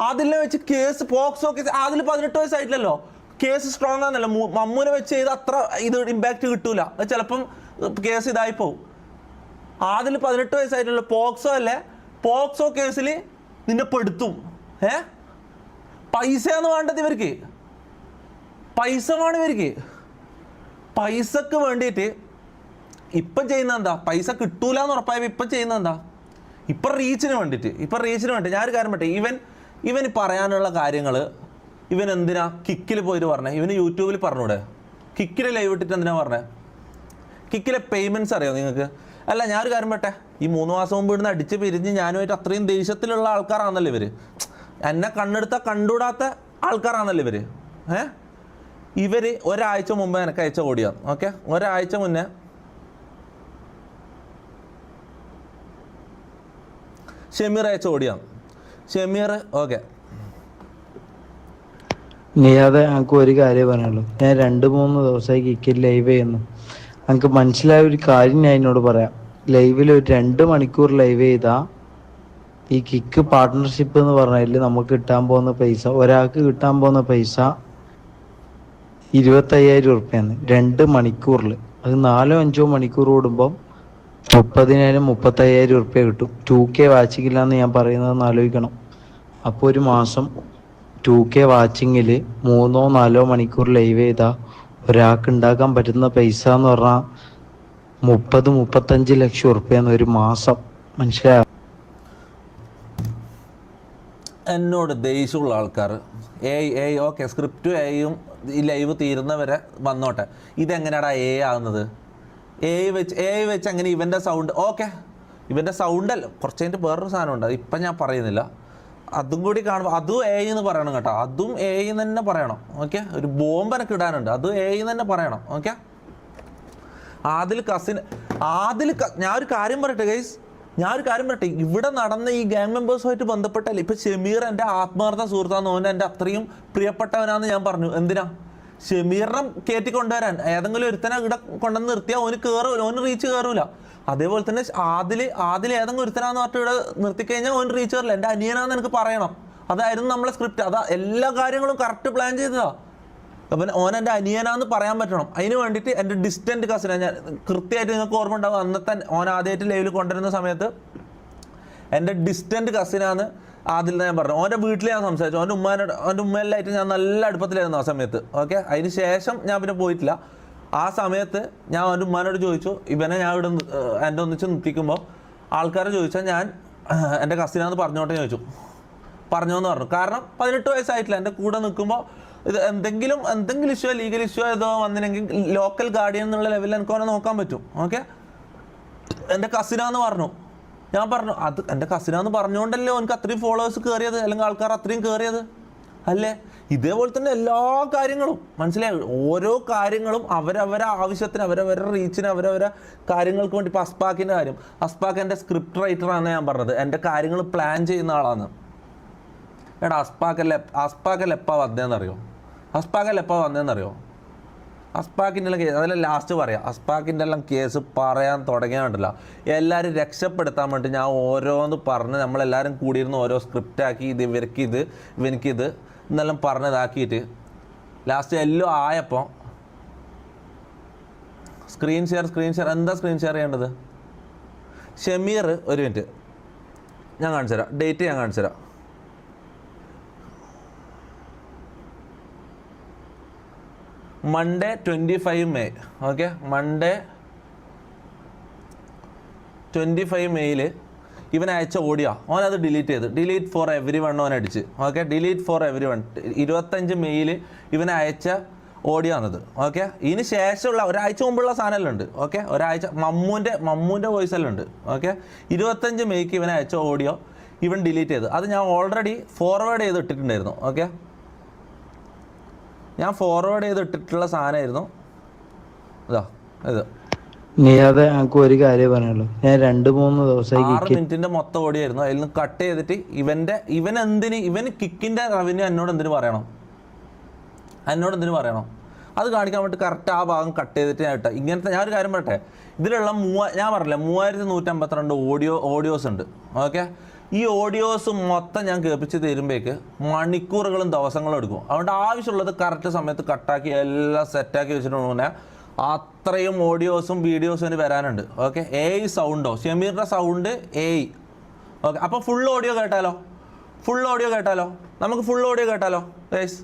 ആദിലിനെ വെച്ച് കേസ് പോക്സോ കേസ്, ആദിൽ 18 വയസ്സായിട്ടില്ലല്ലോ, കേസ് സ്ട്രോങ് ആണല്ലോ. മമ്മൂനെ വെച്ച് ചെയ്ത് അത്ര ഇത് ഇമ്പാക്റ്റ് കിട്ടൂല, ചിലപ്പം കേസ് ഇതായി പോവും. ആദിൽ 18 വയസ്സായിട്ടല്ലോ, പോക്സോ അല്ലേ, പോക്സോ കേസിൽ നിന്നെ പെടുത്തും. പൈസയാണ് വേണ്ടത് ഇവർക്ക്, പൈസ വേണം ഇവർക്ക്. പൈസക്ക് വേണ്ടിയിട്ട് ഇപ്പം ചെയ്യുന്ന എന്താ? പൈസ കിട്ടൂല എന്ന് ഉറപ്പായപ്പോൾ ഇപ്പം ചെയ്യുന്ന എന്താ? ഇപ്പം റീച്ചിന് വേണ്ടിയിട്ട് ഞാനൊരു കാര്യം പറ്റേ, ഇവൻ പറയാനുള്ള കാര്യങ്ങൾ ഇവൻ എന്തിനാ കിക്കിൽ പോയിട്ട് പറഞ്ഞേ? ഇവന് യൂട്യൂബിൽ പറഞ്ഞൂടെ? കിക്കിൽ ലൈവ് ഇട്ടിട്ട് എന്തിനാ പറഞ്ഞേ? കിക്കിലെ പേയ്മെൻറ്റ്സ് അറിയോ നിങ്ങൾക്ക്? അല്ല, ഞാനൊരു കാര്യം പറ്റേ, ഈ 3 മാസം മുമ്പ് ഇവിടുന്ന് അടിച്ച് പിരിഞ്ഞ് ഞാനുമായിട്ട് അത്രയും ദേഷ്യത്തിലുള്ള ആൾക്കാരാണല്ലോ ഇവർ. എന്നെ കണ്ടുകൂടാത്ത ആൾക്കാരാണല്ലോ ഇവർ. ഇവർ ഒരാഴ്ച മുമ്പ് എനിക്ക് അയച്ച ഓടിയാണ്. ഓക്കെ, ഒരാഴ്ച മുന്നേ ഷമീർ അയച്ച ഓടിയാണ്. ഷമീർ ഓക്കെ, നീയാതെ എനിക്ക് ഒരു കാര്യം പറയാനുള്ളൂ. ഞാൻ 2-3 ദിവസമായി കിക്കിൽ ലൈവ് ചെയ്യുന്നു. എനിക്ക് മനസ്സിലായ ഒരു കാര്യം ഞാൻ എന്നോട് പറയാം. ലൈവിൽ ഒരു 2 മണിക്കൂർ ലൈവ് ചെയ്താൽ ഈ കിക്ക് പാർട്ട്ണർഷിപ്പ് എന്ന് പറഞ്ഞാൽ നമുക്ക് കിട്ടാൻ പോകുന്ന പൈസ, ഒരാൾക്ക് കിട്ടാൻ പോകുന്ന പൈസ 25,000 ഉറുപ്പ്യാണ് 2 മണിക്കൂറിൽ. അത് 4-5 മണിക്കൂർ കൂടുമ്പം 30,000-35,000 ഉറുപ്പ്യ കിട്ടും. 2K വാച്ചിങ്ങില്ലാന്ന് ഞാൻ പറയുന്നതെന്ന് ആലോചിക്കണം. അപ്പോൾ ഒരു മാസം 2K വാച്ചിങ്ങിൽ 3-4 മണിക്കൂർ ലൈവ് ചെയ്താൽ ഒരാൾക്ക് ഉണ്ടാക്കാൻ പറ്റുന്ന പൈസ എന്ന് പറഞ്ഞാൽ 30-35 ലക്ഷം ഉറുപ്പ്യാണ് ഒരു മാസം. മനസ്സിലായോ? എന്നോട് ദേഷ്യമുള്ള ആൾക്കാർ ഓക്കെ, സ്ക്രിപ്റ്റും എയും ഈ ലൈവ് തീരുന്നവരെ വന്നോട്ടെ. ഇതെങ്ങനെയാടാ ആകുന്നത്? വെച്ച് അങ്ങനെ ഇവൻ്റെ സൗണ്ട് ഓക്കെ, ഇവൻ്റെ സൗണ്ടല്ല, കുറച്ച് കഴിഞ്ഞിട്ട് വേറൊരു സാധനം ഉണ്ട്, ഇപ്പം ഞാൻ പറയുന്നില്ല. അതും കൂടി കാണുമ്പോൾ അതും എന്ന് പറയണം കേട്ടോ, അതും എന്ന് തന്നെ പറയണം. ഓക്കെ, ഒരു ബോംബ് എനിക്ക് ഇടാനുണ്ട്, അതും എന്ന് തന്നെ പറയണം. ഓക്കെ, ഞാനൊരു കാര്യം പറയട്ടെ ഗൈസ്, ഇവിടെ നടന്ന ഈ ഗാങ് മെമ്പേഴ്സുമായിട്ട് ബന്ധപ്പെട്ടല്ലേ ഇപ്പം ഷമീർ എൻ്റെ ആത്മാർത്ഥ സുഹൃത്താന്ന്, ഓൻ എൻ്റെ അത്രയും പ്രിയപ്പെട്ടവനാന്ന് ഞാൻ പറഞ്ഞു. എന്തിനാ? ഷമീറിനെ കയറ്റി കൊണ്ടുവരാൻ. ഏതെങ്കിലും ഒരുത്തനെ ഇവിടെ കൊണ്ടുവന്ന് നിർത്തിയാൽ ഓന് കയറൂല, ഓന് റീച്ച് കയറൂല. അതേപോലെ തന്നെ ആദിൽ ഏതെങ്കിലും ഒരുത്തനാന്ന് പറഞ്ഞിട്ട് ഇവിടെ നിർത്തിക്കഴിഞ്ഞാൽ ഓൻ റീച്ച് കയറില്ല. എൻ്റെ അനിയനാന്ന് എനിക്ക് പറയണം. അതായിരുന്നു നമ്മളെ സ്ക്രിപ്റ്റ്. എല്ലാ കാര്യങ്ങളും കറക്റ്റ് പ്ലാൻ ചെയ്തതാ. അപ്പം ഓൻ എൻ്റെ അനിയനാന്ന് പറയാൻ പറ്റണം. അതിന് വേണ്ടിയിട്ട് എൻ്റെ ഡിസ്റ്റൻറ്റ് കസിനാണ് ഞാൻ. കൃത്യമായിട്ട് നിങ്ങൾക്ക് ഓർമ്മ ഉണ്ടാവും, അന്നത്തെ ഓൻ ആദ്യമായിട്ട് ലൈവിൽ കൊണ്ടുവരുന്ന സമയത്ത് എൻ്റെ ഡിസ്റ്റൻറ്റ് കസിനാന്ന് ആദിൽ ഞാൻ പറഞ്ഞു. ഓൻ്റെ വീട്ടിൽ ഞാൻ സംസാരിച്ചു. ഓൻ്റെ ഉമ്മയെല്ലായിട്ട് ഞാൻ നല്ല അടുപ്പത്തിലായിരുന്നു ആ സമയത്ത്. ഓക്കെ, അതിന് ശേഷം ഞാൻ പിന്നെ പോയിട്ടില്ല. ആ സമയത്ത് ഞാൻ അവൻ്റെ ഉമ്മാനോട് ചോദിച്ചു, ഇവനെ ഞാൻ ഇവിടെ എൻ്റെ ഒന്നിച്ച് നിർത്തിക്കുമ്പോൾ ആൾക്കാർ ചോദിച്ചാൽ ഞാൻ എൻ്റെ കസിനാന്ന് പറഞ്ഞോട്ടെ ചോദിച്ചു. പറഞ്ഞോന്ന് പറഞ്ഞു. കാരണം 18 വയസ്സായിട്ടില്ല. എൻ്റെ കൂടെ നിൽക്കുമ്പോൾ ഇത് എന്തെങ്കിലും ഇഷ്യൂ, ലീഗൽ ഇഷ്യൂ ഏതോ വന്നില്ലെങ്കിൽ ലോക്കൽ ഗാർഡിയൻ എന്നുള്ള ലെവലിൽ എനിക്ക് അവനെ നോക്കാൻ പറ്റും. ഓക്കെ, എൻ്റെ കസിനാന്ന് പറഞ്ഞു. ഞാൻ പറഞ്ഞു, അത് എൻ്റെ കസിനാന്ന് പറഞ്ഞുകൊണ്ടല്ലേ എനിക്ക് അത്രയും ഫോളോവേഴ്സ് കയറിയത്, അല്ലെങ്കിൽ ആൾക്കാർ അത്രയും കയറിയത് അല്ലേ? ഇതേപോലെ തന്നെ എല്ലാ കാര്യങ്ങളും മനസ്സിലായി. ഓരോ കാര്യങ്ങളും അവരവരെ ആവശ്യത്തിന്, അവരവരുടെ റീച്ചിന്, അവരവരെ കാര്യങ്ങൾക്ക് വേണ്ടി. ഇപ്പോൾ അസ്പാക്കിൻ്റെ കാര്യം, അസ്പാക്ക് എൻ്റെ സ്ക്രിപ്റ്റ് റൈറ്ററാണെന്ന് ഞാൻ പറഞ്ഞത്. എൻ്റെ കാര്യങ്ങൾ പ്ലാൻ ചെയ്യുന്ന ആളാണ്. എടാ അസ്പാക്കല്ല എപ്പോൾ വന്നതെന്നറിയോ? അസ്പാക്കിൻ്റെ എല്ലാം കേസ് അതെല്ലാം ലാസ്റ്റ് പറയാം. അസ്പാക്കിൻ്റെ എല്ലാം കേസ് പറയാൻ തുടങ്ങിയാണ്ടല്ലോ, എല്ലാവരും രക്ഷപ്പെടുത്താൻ വേണ്ടി ഞാൻ ഓരോന്ന് പറഞ്ഞ് നമ്മളെല്ലാവരും കൂടിയിരുന്ന് ഓരോ സ്ക്രിപ്റ്റാക്കി, ഇവനിക്കിത് എന്നെല്ലാം പറഞ്ഞതാക്കിയിട്ട് ലാസ്റ്റ് എല്ലാം ആയപ്പോൾ സ്ക്രീൻ ഷെയർ എന്താ സ്ക്രീൻ ഷെയർ ചെയ്യേണ്ടത്? ഷമീർ, ഒരു മിനിറ്റ് ഞാൻ കാണിച്ചു തരാം, ഡേറ്റ് ഞാൻ കാണിച്ചു തരാം. Monday 25 May. Okay, Monday 25 May ഇവൻ അയച്ച ഓഡിയോ ഓനത് ഡിലീറ്റ് ഫോർ എവരി വൺ ഓൻ അടിച്ച്. Okay, delete for everyone 25 May ഇവൻ അയച്ച ഓഡിയോ ആണത്. ഓക്കെ, ഇതിന് ശേഷമുള്ള ഒരാഴ്ച മുമ്പുള്ള സാധനമെല്ലാം ഉണ്ട്. ഓക്കെ, ഒരാഴ്ച മമ്മൂൻ്റെ വോയിസ് എല്ലാം ഉണ്ട്. ഓക്കെ, 25 May ഇവൻ അയച്ച ഓഡിയോ ഇവൻ ഡിലീറ്റ് ചെയ്ത്. അത് ഞാൻ ഓൾറെഡി ഫോർവേഡ് ചെയ്ത് ഇട്ടിട്ടുണ്ടായിരുന്നു. ഓക്കെ, ഞാൻ ഫോർവേഡ് ചെയ്തിട്ടിട്ടുള്ള സാധനമായിരുന്നു ഇത്. നീയാതെ എനിക്ക് ഒരു കാര്യം പറയാനുള്ളൂ. ഞാൻ 2-3 ദിവസമായി 6 മിനിറ്റിന്റെ മൊത്തം ഓടിയായിരുന്നു. അതിൽ നിന്ന് കട്ട് ചെയ്തിട്ട് ഇവന് കിക്കിന്റെ റവന്യൂ എന്നോട് എന്തിനു പറയണം? അത് കാണിക്കാൻ വേണ്ടി കറക്റ്റ് ആ ഭാഗം കട്ട് ചെയ്തിട്ട് ഞാൻ ഇട്ട. ഇങ്ങനത്തെ ഞാൻ ഒരു കാര്യം പറയട്ടെ, ഇതിലുള്ള ഞാൻ പറഞ്ഞില്ല 3152 ഓഡിയോസ് ഉണ്ട്. ഓക്കെ, ഈ ഓഡിയോസ് മൊത്തം ഞാൻ കേൾപ്പിച്ച് തരുമ്പോഴേക്ക് മണിക്കൂറുകളും ദിവസങ്ങളും എടുക്കും. അതുകൊണ്ട് ആവശ്യമുള്ളത് കറക്റ്റ് സമയത്ത് കട്ടാക്കി എല്ലാം സെറ്റാക്കി വെച്ചിട്ടുണ്ടെങ്കിൽ അത്രയും ഓഡിയോസും വീഡിയോസും ഇനി വരാനുണ്ട്. ഓക്കെ, സൗണ്ടോ ഷമീറിൻ്റെ സൗണ്ട് ഓക്കെ. അപ്പോൾ ഫുൾ ഓഡിയോ കേട്ടാലോ? നമുക്ക് ഫുൾ ഓഡിയോ കേട്ടാലോ ഗൈസ്?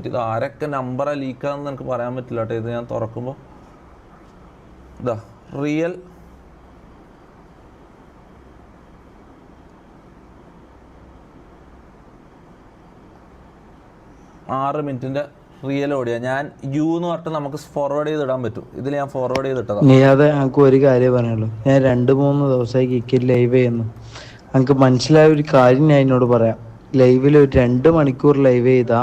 ഇത് ആരൊക്കെ നമ്പറാണ് ലീക്കാണെന്ന് എനിക്ക് പറയാൻ പറ്റില്ല കേട്ടോ. ഇത് ഞാൻ തുറക്കുമ്പോൾ റിയൽ ആറ് മിനിറ്റിൻ്റെ റിയൽ ഓഡിയോ ഞാൻ യു എന്ന് പറഞ്ഞിട്ട് നമുക്ക് ഫോർവേഡ് ചെയ്തിടാൻ പറ്റും. ഇതിൽ ഞാൻ ഫോർവേഡ് ചെയ്തിട്ടതാണ്. നീ അത് എനിക്ക് ഒരു കാര്യം പറയുള്ളൂ. ഞാൻ 2-3 ദിവസമായി കിക്കിൽ ലൈവ് ചെയ്യുന്നു. എനിക്ക് മനസ്സിലായ ഒരു കാര്യം ഞാൻ എന്നോട് പറയാം. ലൈവിൽ ഒരു 2 മണിക്കൂർ ലൈവ് ചെയ്താ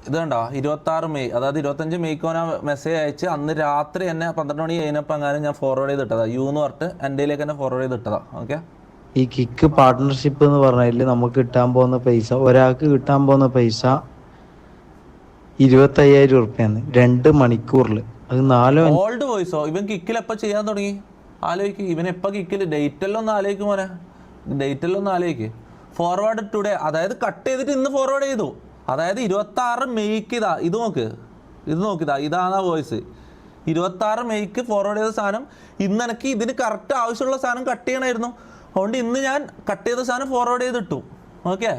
ഇത് കണ്ടോ 26 മെയ്, അതായത് 25 മെയ്ക്ക് ഓന മെസ്സേജ് അയച്ച് അന്ന് രാത്രി എന്നെ 12 മണി കഴിഞ്ഞപ്പോൾ എങ്ങാനും ഞാൻ ഫോർവേഡ് ചെയ്തിട്ടതാ. യു എന്ന് പറഞ്ഞിട്ട് എൻ്റെയിലേക്ക് തന്നെ ഫോർവേഡ് ചെയ്തിട്ടതാ. ഓക്കെ, ഈ കിക്ക് പാർട്ട്ണർഷിപ്പ് എന്ന് പറഞ്ഞാൽ നമുക്ക് കിട്ടാൻ പോകുന്ന പൈസ, ഒരാൾക്ക് കിട്ടാൻ പോകുന്ന പൈസ 25,000 ഉറുപ്പ്യാണ് 2 മണിക്കൂറിൽ. അത് 4 ഓൾഡ് വോയിസോ? ഇവൻ കിക്കിൽ എപ്പോൾ ചെയ്യാൻ തുടങ്ങി ആലോചിക്ക്. ഇവൻ എപ്പോൾ കിക്കിൽ ഡേറ്റ് എല്ലാം ഒന്ന് ആലോചിക്കും മോനെ, ഡേറ്റ് എല്ലാം ഒന്ന് ആലോചിക്ക്. ഫോർവേഡ് ടുഡേ, അതായത് കട്ട് ചെയ്തിട്ട് ഇന്ന് ഫോർവേഡ് ചെയ്തു. അതായത് 26 മെയ്ക്ക് ഇതാ, ഇത് നോക്കിതാ, ഇതാണ് ആ വോയിസ്. 26 മെയ്ക്ക് ഫോർവേഡ് ചെയ്ത സാധനം ഇന്ന് എനിക്ക് ഇതിന് കറക്റ്റ് ആവശ്യമുള്ള സാധനം കട്ട് ചെയ്യണമായിരുന്നു. അതുകൊണ്ട് ഇന്ന് ഞാൻ കട്ട് ചെയ്ത സാധനം ഫോർവേഡ് ചെയ്തിട്ടു. ഓക്കെ,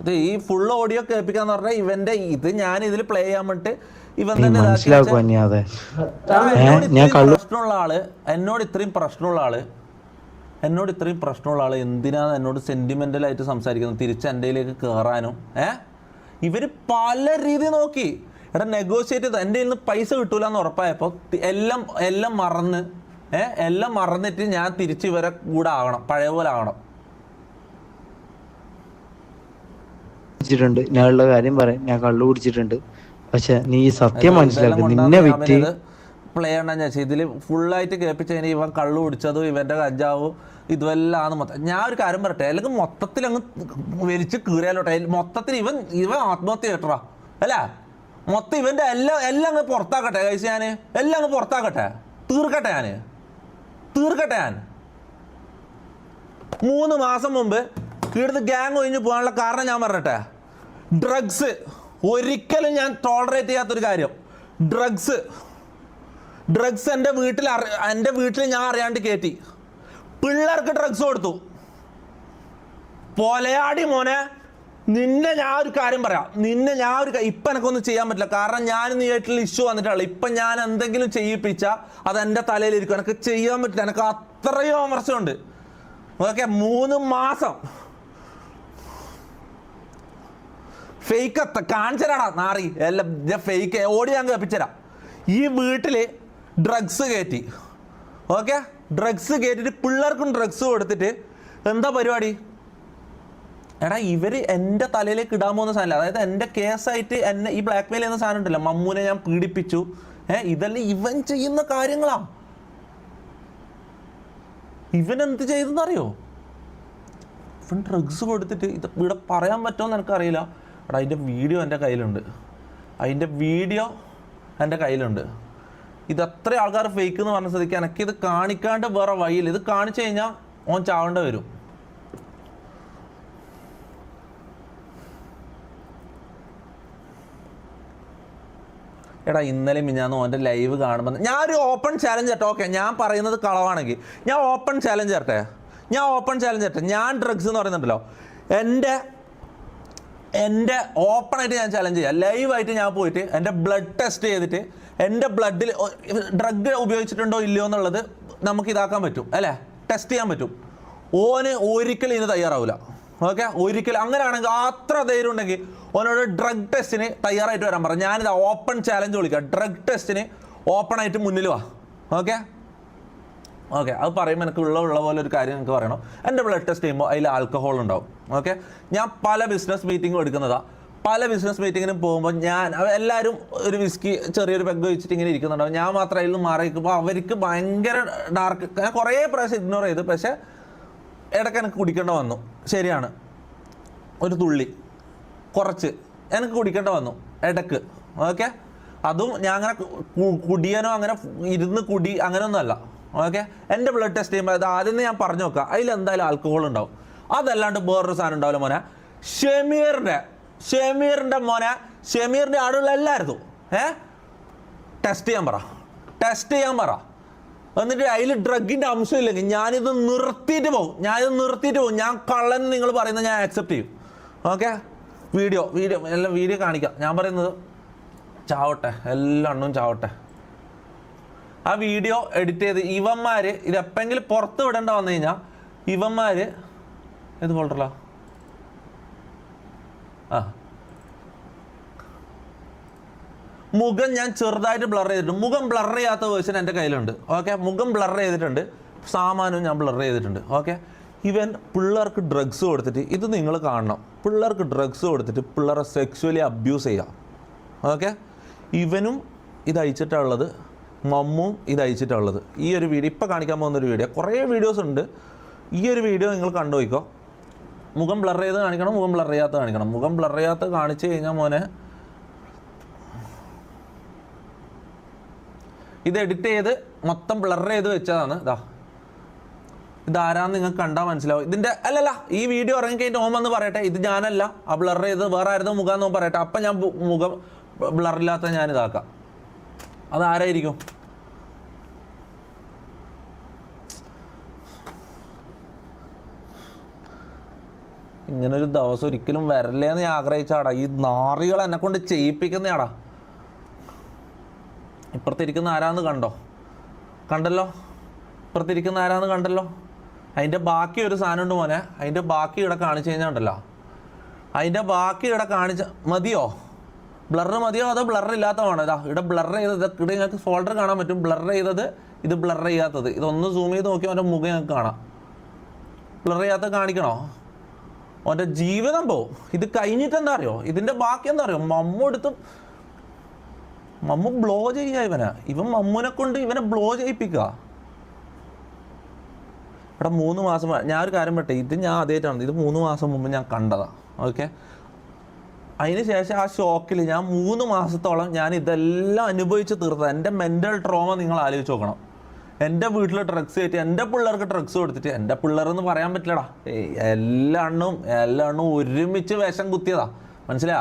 ഇത് ഈ ഫുൾ ഓഡിയോ കേൾപ്പിക്കാന്ന് പറഞ്ഞാൽ ഇവന്റെ ഇത് ഞാൻ ഇതിൽ പ്ലേ ചെയ്യാൻ വേണ്ടിട്ട് ഇവൻ തന്നെ എന്നോട് ഇത്രയും പ്രശ്നമുള്ള ആള് എന്തിനാണ് എന്നോട് സെന്റിമെന്റലായിട്ട് സംസാരിക്കുന്നത്, തിരിച്ച് എൻ്റെയിലേക്ക് കയറാനും. ഇവര് പല രീതി നോക്കി. നെഗോഷിയേറ്റ് ചെയ്ത് എൻ്റെ നിന്ന് പൈസ കിട്ടൂല എന്ന് ഉറപ്പായപ്പോൾ എല്ലാം മറന്നിട്ട് ഞാൻ തിരിച്ച് ഇവരെ കൂടെ ആകണം, പഴയ പോലെ ആകണം. ഞാനുള്ള കാര്യം പറയാം, ഞാൻ കള്ളു കുടിച്ചിട്ടുണ്ട്. പക്ഷെ നീ സത്യം മനസ്സിലാക്കും, നിന്നെ വിറ്റ് പ്ലേ ചെയ്യണ്ടെന്ന് വെച്ചാൽ ഇതിൽ ഫുള്ളായിട്ട് കേൾപ്പിച്ച് കഴിഞ്ഞാൽ ഇവൻ കള്ളു കുടിച്ചതും ഇവൻ്റെ കഞ്ചാവും ഇതുമെല്ലാം മൊത്തം. ഞാൻ ഒരു കാര്യം പറയട്ടെ, അല്ലെങ്കിൽ മൊത്തത്തിൽ അങ്ങ് വലിച്ച് കീറിയാലോട്ടെ. മൊത്തത്തിൽ ഇവൻ ആത്മഹത്യ കേട്ടറാ അല്ല, മൊത്തം ഇവൻ്റെ എല്ലാം അങ്ങ് പുറത്താക്കട്ടെ കഴിച്ച്, ഞാൻ എല്ലാം അങ്ങ് പുറത്താക്കട്ടെ, തീർക്കട്ടെ ഞാൻ 3 മാസം മുമ്പ് ഇവിടുന്ന് ഗ്യാങ് ഒഴിഞ്ഞ് പോകാനുള്ള കാരണം ഞാൻ പറഞ്ഞിട്ടെ. ഡ്രഗ്സ് ഒരിക്കലും ഞാൻ ടോളറേറ്റ് ചെയ്യാത്തൊരു കാര്യം. ഡ്രഗ്സ് എൻ്റെ വീട്ടിൽ ഞാൻ അറിയാണ്ട് കയറ്റി, പിള്ളേർക്ക് ഡ്രഗ്സ് കൊടുത്തു. പൊലയാടി മോനെ, നിന്നെ ഞാൻ ഒരു കാര്യം പറയാം. ഇപ്പം എനിക്കൊന്നും ചെയ്യാൻ പറ്റില്ല, കാരണം ഞാൻ നീയായിട്ടുള്ള ഇഷ്യൂ വന്നിട്ടുള്ള. ഇപ്പം ഞാൻ എന്തെങ്കിലും ചെയ്യിപ്പിച്ചാൽ അത് എൻ്റെ തലയിലിരിക്കും. എനിക്ക് ചെയ്യാൻ പറ്റില്ല, എനിക്ക് അത്രയും അമർച്ചമുണ്ട്. ഓക്കെ, 3 മാസം ഫേക്ക് കാണിച്ചരാടാ നാറി, എല്ലാം ഫേക്ക് ഓടി ഞാൻ കേൾപ്പിച്ചരാം. ഈ വീട്ടിൽ ഡ്രഗ്സ് കയറ്റി, ഓക്കെ, ഡ്രഗ്സ് കയറ്റിട്ട് പിള്ളേർക്കും ഡ്രഗ്സ് കൊടുത്തിട്ട് എന്താ പരിപാടി? എടാ ഇവര് എൻ്റെ തലയിലേക്ക് ഇടാൻ പോകുന്ന സാധനം, അതായത് എൻ്റെ കേസായിട്ട് എന്നെ ഈ ബ്ലാക്ക് മെയിൽ ചെയ്യുന്ന സാധനം ഉണ്ടല്ലോ, മമ്മൂനെ ഞാൻ പീഡിപ്പിച്ചു, ഇതെല്ലാം ഇവൻ ചെയ്യുന്ന കാര്യങ്ങളാ. ഇവൻ എന്ത് ചെയ്തെന്നറിയോ? ഇവൻ ഡ്രഗ്സ് കൊടുത്തിട്ട് ഇത് ഇവിടെ പറയാൻ പറ്റുമോ എനിക്കറിയില്ല. എടാ അതിൻ്റെ വീഡിയോ എൻ്റെ കയ്യിലുണ്ട്. ഇത് എത്ര ആൾക്കാർ ഫേക്ക് എന്ന് പറഞ്ഞ സ്ഥിതിക്ക് എനിക്കിത് കാണിക്കാണ്ട് വേറെ വഴിയില്ല. ഇത് കാണിച്ചു കഴിഞ്ഞാൽ ഓൻ ചാവേണ്ട വരും. എടാ ഇന്നലെ മിഞ്ഞാന്ന് ഓൻ്റെ ലൈവ് കാണുമ്പോൾ ഞാൻ ഒരു ഓപ്പൺ ചാലഞ്ച് തരട്ടെ. ഓക്കെ, ഞാൻ പറയുന്നത് കളവാണെങ്കിൽ ഞാൻ ഓപ്പൺ ചാലഞ്ച് തരട്ടെ. ഞാൻ ഡ്രഗ്സ് എന്ന് പറയുന്നുണ്ടല്ലോ, എൻ്റെ ഓപ്പണായിട്ട് ഞാൻ ചലഞ്ച് ചെയ്യാം. ലൈവായിട്ട് ഞാൻ പോയിട്ട് എൻ്റെ ബ്ലഡ് ടെസ്റ്റ് ചെയ്തിട്ട് എൻ്റെ ബ്ലഡിൽ ഡ്രഗ് ഉപയോഗിച്ചിട്ടുണ്ടോ ഇല്ലയോ എന്നുള്ളത് നമുക്ക് ഇതാക്കാൻ പറ്റും, അല്ലേ, ടെസ്റ്റ് ചെയ്യാൻ പറ്റും. ഓന് ഒരിക്കലും ഇതിന് തയ്യാറാവില്ല. ഓക്കെ, ഒരിക്കലും അങ്ങനെയാണെങ്കിൽ അത്ര ധൈര്യം ഉണ്ടെങ്കിൽ ഓനോട് ഡ്രഗ് ടെസ്റ്റിന് തയ്യാറായിട്ട് വരാൻ പറ. ഞാനിതാ ഓപ്പൺ ചാലഞ്ച് വിളിക്കാം. ഡ്രഗ് ടെസ്റ്റിന് ഓപ്പണായിട്ട് മുന്നിൽ വാ. ഓക്കെ, അത് പറയുമ്പോൾ എനിക്ക് ഉള്ള പോലെ ഒരു കാര്യം എനിക്ക് പറയണം. എൻ്റെ ബ്ലഡ് ടെസ്റ്റ് ചെയ്യുമ്പോൾ അതിൽ ആൽക്കഹോൾ ഉണ്ടാവും. ഓക്കെ, ഞാൻ പല ബിസിനസ് മീറ്റിങ്ങും എടുക്കുന്നതാണ്. പല ബിസിനസ് മീറ്റിങ്ങിനും പോകുമ്പോൾ എല്ലാവരും ഒരു വിസ്കി ചെറിയൊരു പെഗ് വെച്ചിട്ട് ഇങ്ങനെ ഇരിക്കുന്നുണ്ടാവും. ഞാൻ മാത്രം അതിൽ നിന്ന് മാറി നിൽക്കുമ്പോൾ അവർക്ക് ഭയങ്കര ഡാർക്ക്. ഞാൻ കുറേ പ്രാവശ്യം ഇഗ്നോർ ചെയ്തു, പക്ഷേ ഇടയ്ക്ക് എനിക്ക് കുടിക്കേണ്ട വന്നു. ശരിയാണ്, ഒരു തുള്ളി കുറച്ച് എനിക്ക് കുടിക്കേണ്ട വന്നു ഇടയ്ക്ക്. ഓക്കെ, അതും ഞാൻ അങ്ങനെ കുടിയാനോ അങ്ങനെ ഇരുന്ന് കുടി അങ്ങനെയൊന്നുമല്ല. ഓക്കെ, എൻ്റെ ബ്ലഡ് ടെസ്റ്റ് ചെയ്യുമ്പോൾ അത് ആദ്യം ഞാൻ പറഞ്ഞു നോക്കാം, അതിലെന്തായാലും ആൽക്കഹോൾ ഉണ്ടാവും. അതല്ലാണ്ട് വേറൊരു സാധനം ഉണ്ടാവില്ല മോനെ. ഷമീറിൻ്റെ മോനെ, ഷമീറിൻ്റെ ആടുള്ള എല്ലാവരും ടെസ്റ്റ് ചെയ്യാൻ പറ. എന്നിട്ട് അതിൽ ഡ്രഗിൻ്റെ അംശം ഇല്ലെങ്കിൽ ഞാനിത് നിർത്തിയിട്ട് പോകും. ഞാൻ കള്ളൻ നിങ്ങൾ പറയുന്നത് ഞാൻ ആക്സെപ്റ്റ് ചെയ്യും. ഓക്കെ, വീഡിയോ കാണിക്കാം. ഞാൻ പറയുന്നത് ചാവട്ടെ, എല്ലാ എണ്ണവും ചാവട്ടെ. ആ വീഡിയോ എഡിറ്റ് ചെയ്ത് ഇവന്മാർ ഇത് എപ്പെങ്കിലും പുറത്ത് വിടേണ്ട വന്നു കഴിഞ്ഞാൽ ഇവന്മാർ ഏത് ഫോൾഡറിലാ മുഖം ഞാൻ ചെറുതായിട്ട് ബ്ലർ ചെയ്തിട്ടുണ്ട്. മുഖം ബ്ലർ ചെയ്യാത്ത വേർഷൻ എൻ്റെ കയ്യിലുണ്ട്. ഓക്കെ, മുഖം ബ്ലർ ചെയ്തിട്ടുണ്ട്, സാമാനവും ഞാൻ ബ്ലർ ചെയ്തിട്ടുണ്ട്. ഓക്കെ, ഇവൻ പിള്ളേർക്ക് ഡ്രഗ്സ് കൊടുത്തിട്ട്, ഇത് നിങ്ങൾ കാണണം, പിള്ളേർക്ക് ഡ്രഗ്സ് കൊടുത്തിട്ട് പിള്ളേരെ സെക്സ്വലി അബ്യൂസ് ചെയ്യുക. ഓക്കെ, ഇവനും ഇത് അയച്ചിട്ടുള്ളത്, മമ്മും ഇത് അയച്ചിട്ടുള്ളത്. ഈ ഒരു വീഡിയോ ഇപ്പോൾ കാണിക്കാൻ പോകുന്നൊരു വീഡിയോ, കുറേ വീഡിയോസ് ഉണ്ട്. ഈ ഒരു വീഡിയോ നിങ്ങൾ കണ്ടുപോയിക്കോ. മുഖം ബ്ലർ ചെയ്ത് കാണിക്കണം, മുഖം ബ്ലർ ചെയ്യാത്ത കാണിക്കണം. മുഖം ബ്ലർ ചെയ്യാത്ത കാണിച്ചു കഴിഞ്ഞാൽ മോനെ ഇത് എഡിറ്റ് ചെയ്ത് മൊത്തം ബ്ലർ ചെയ്ത് വെച്ചതാണ്. ഇതാരാന്ന് നിങ്ങൾക്ക് കണ്ടാൽ മനസ്സിലാവും. ഇതിൻ്റെ അല്ലല്ല, ഈ വീഡിയോ ഇറങ്ങിക്കഴിഞ്ഞിട്ട് ഓമെന്ന് പറയട്ടെ, ഇത് ഞാനല്ല, ആ ബ്ലർ ചെയ്ത് വേറെ ആയിരുന്നു മുഖമെന്ന് പറയട്ടെ. അപ്പം ഞാൻ മുഖം ബ്ലറില്ലാത്ത ഞാൻ ഇതാക്കാം. അതാരായിരിക്കും? ഇങ്ങനൊരു ദിവസം ഒരിക്കലും വരല്ലേന്ന് ഞാൻ ആഗ്രഹിച്ചാടാ. ഈ നാറികൾ എന്നെ കൊണ്ട് ചെയ്യിപ്പിക്കുന്നയാടാ. ഇപ്പുറത്തിരിക്കുന്ന ആരാന്ന് കണ്ടല്ലോ, ഇപ്പുറത്തിരിക്കുന്ന ആരാന്ന് കണ്ടല്ലോ. അതിൻ്റെ ബാക്കി ഒരു സാധനം ഉണ്ട് മോനെ, അതിൻ്റെ ബാക്കി ഇവിടെ കാണിച്ചു കഴിഞ്ഞാൽ ഉണ്ടല്ലോ, അതിൻ്റെ ബാക്കി ഇവിടെ മതിയോ? ബ്ലറ് മതിയോ അതോ ബ്ലർ ഇല്ലാത്തതാണോ? ഇവിടെ ബ്ലർ ചെയ്തത്, ഇവിടെ നിങ്ങൾക്ക് ഫോൾഡർ കാണാൻ പറ്റും. ബ്ലർ ചെയ്തത്, ഇത് ബ്ലർ ചെയ്യാത്തത്. ഇതൊന്ന് സൂം ചെയ്ത് നോക്കിയാൽ അവൻ്റെ മുഖം ഞങ്ങൾക്ക് കാണാം. ബ്ലർ ചെയ്യാത്ത കാണിക്കണോ? അവൻ്റെ ജീവിതം പോവും. ഇത് കഴിഞ്ഞിട്ട് എന്താ അറിയോ, ഇതിൻ്റെ ബാക്കി എന്താ അറിയോ, മമ്മു ബ്ലോ ചെയ്യുക ഇവൻ മമ്മുനെ കൊണ്ട് ഇവനെ ബ്ലോ ചെയ്യിപ്പിക്കുക. ഇവിടെ 3 മാസം ഞാൻ ഒരു കാര്യം പറ്റേ, ഇത് ഞാൻ ആദ്യമായിട്ടാണ്, ഇത് 3 മാസം മുമ്പ് ഞാൻ കണ്ടതാണ്. ഓക്കെ, അതിന് ശേഷം ആ ഷോക്കിൽ ഞാൻ 3 മാസത്തോളം ഞാൻ ഇതെല്ലാം അനുഭവിച്ച് തീർത്തത്. എൻ്റെ മെൻ്റൽ ട്രോമ നിങ്ങൾ ആലോചിച്ച് നോക്കണം. എൻ്റെ വീട്ടിൽ ഡ്രഗ്സ് കയറ്റി, എൻ്റെ പിള്ളേർക്ക് ഡ്രഗ്സ് കൊടുത്തിട്ട്, എൻ്റെ പിള്ളേരെന്ന് പറയാൻ പറ്റില്ലടാ, എല്ലാ എണ്ണവും ഒരുമിച്ച് വിഷം കുത്തിയതാ. മനസ്സിലാ?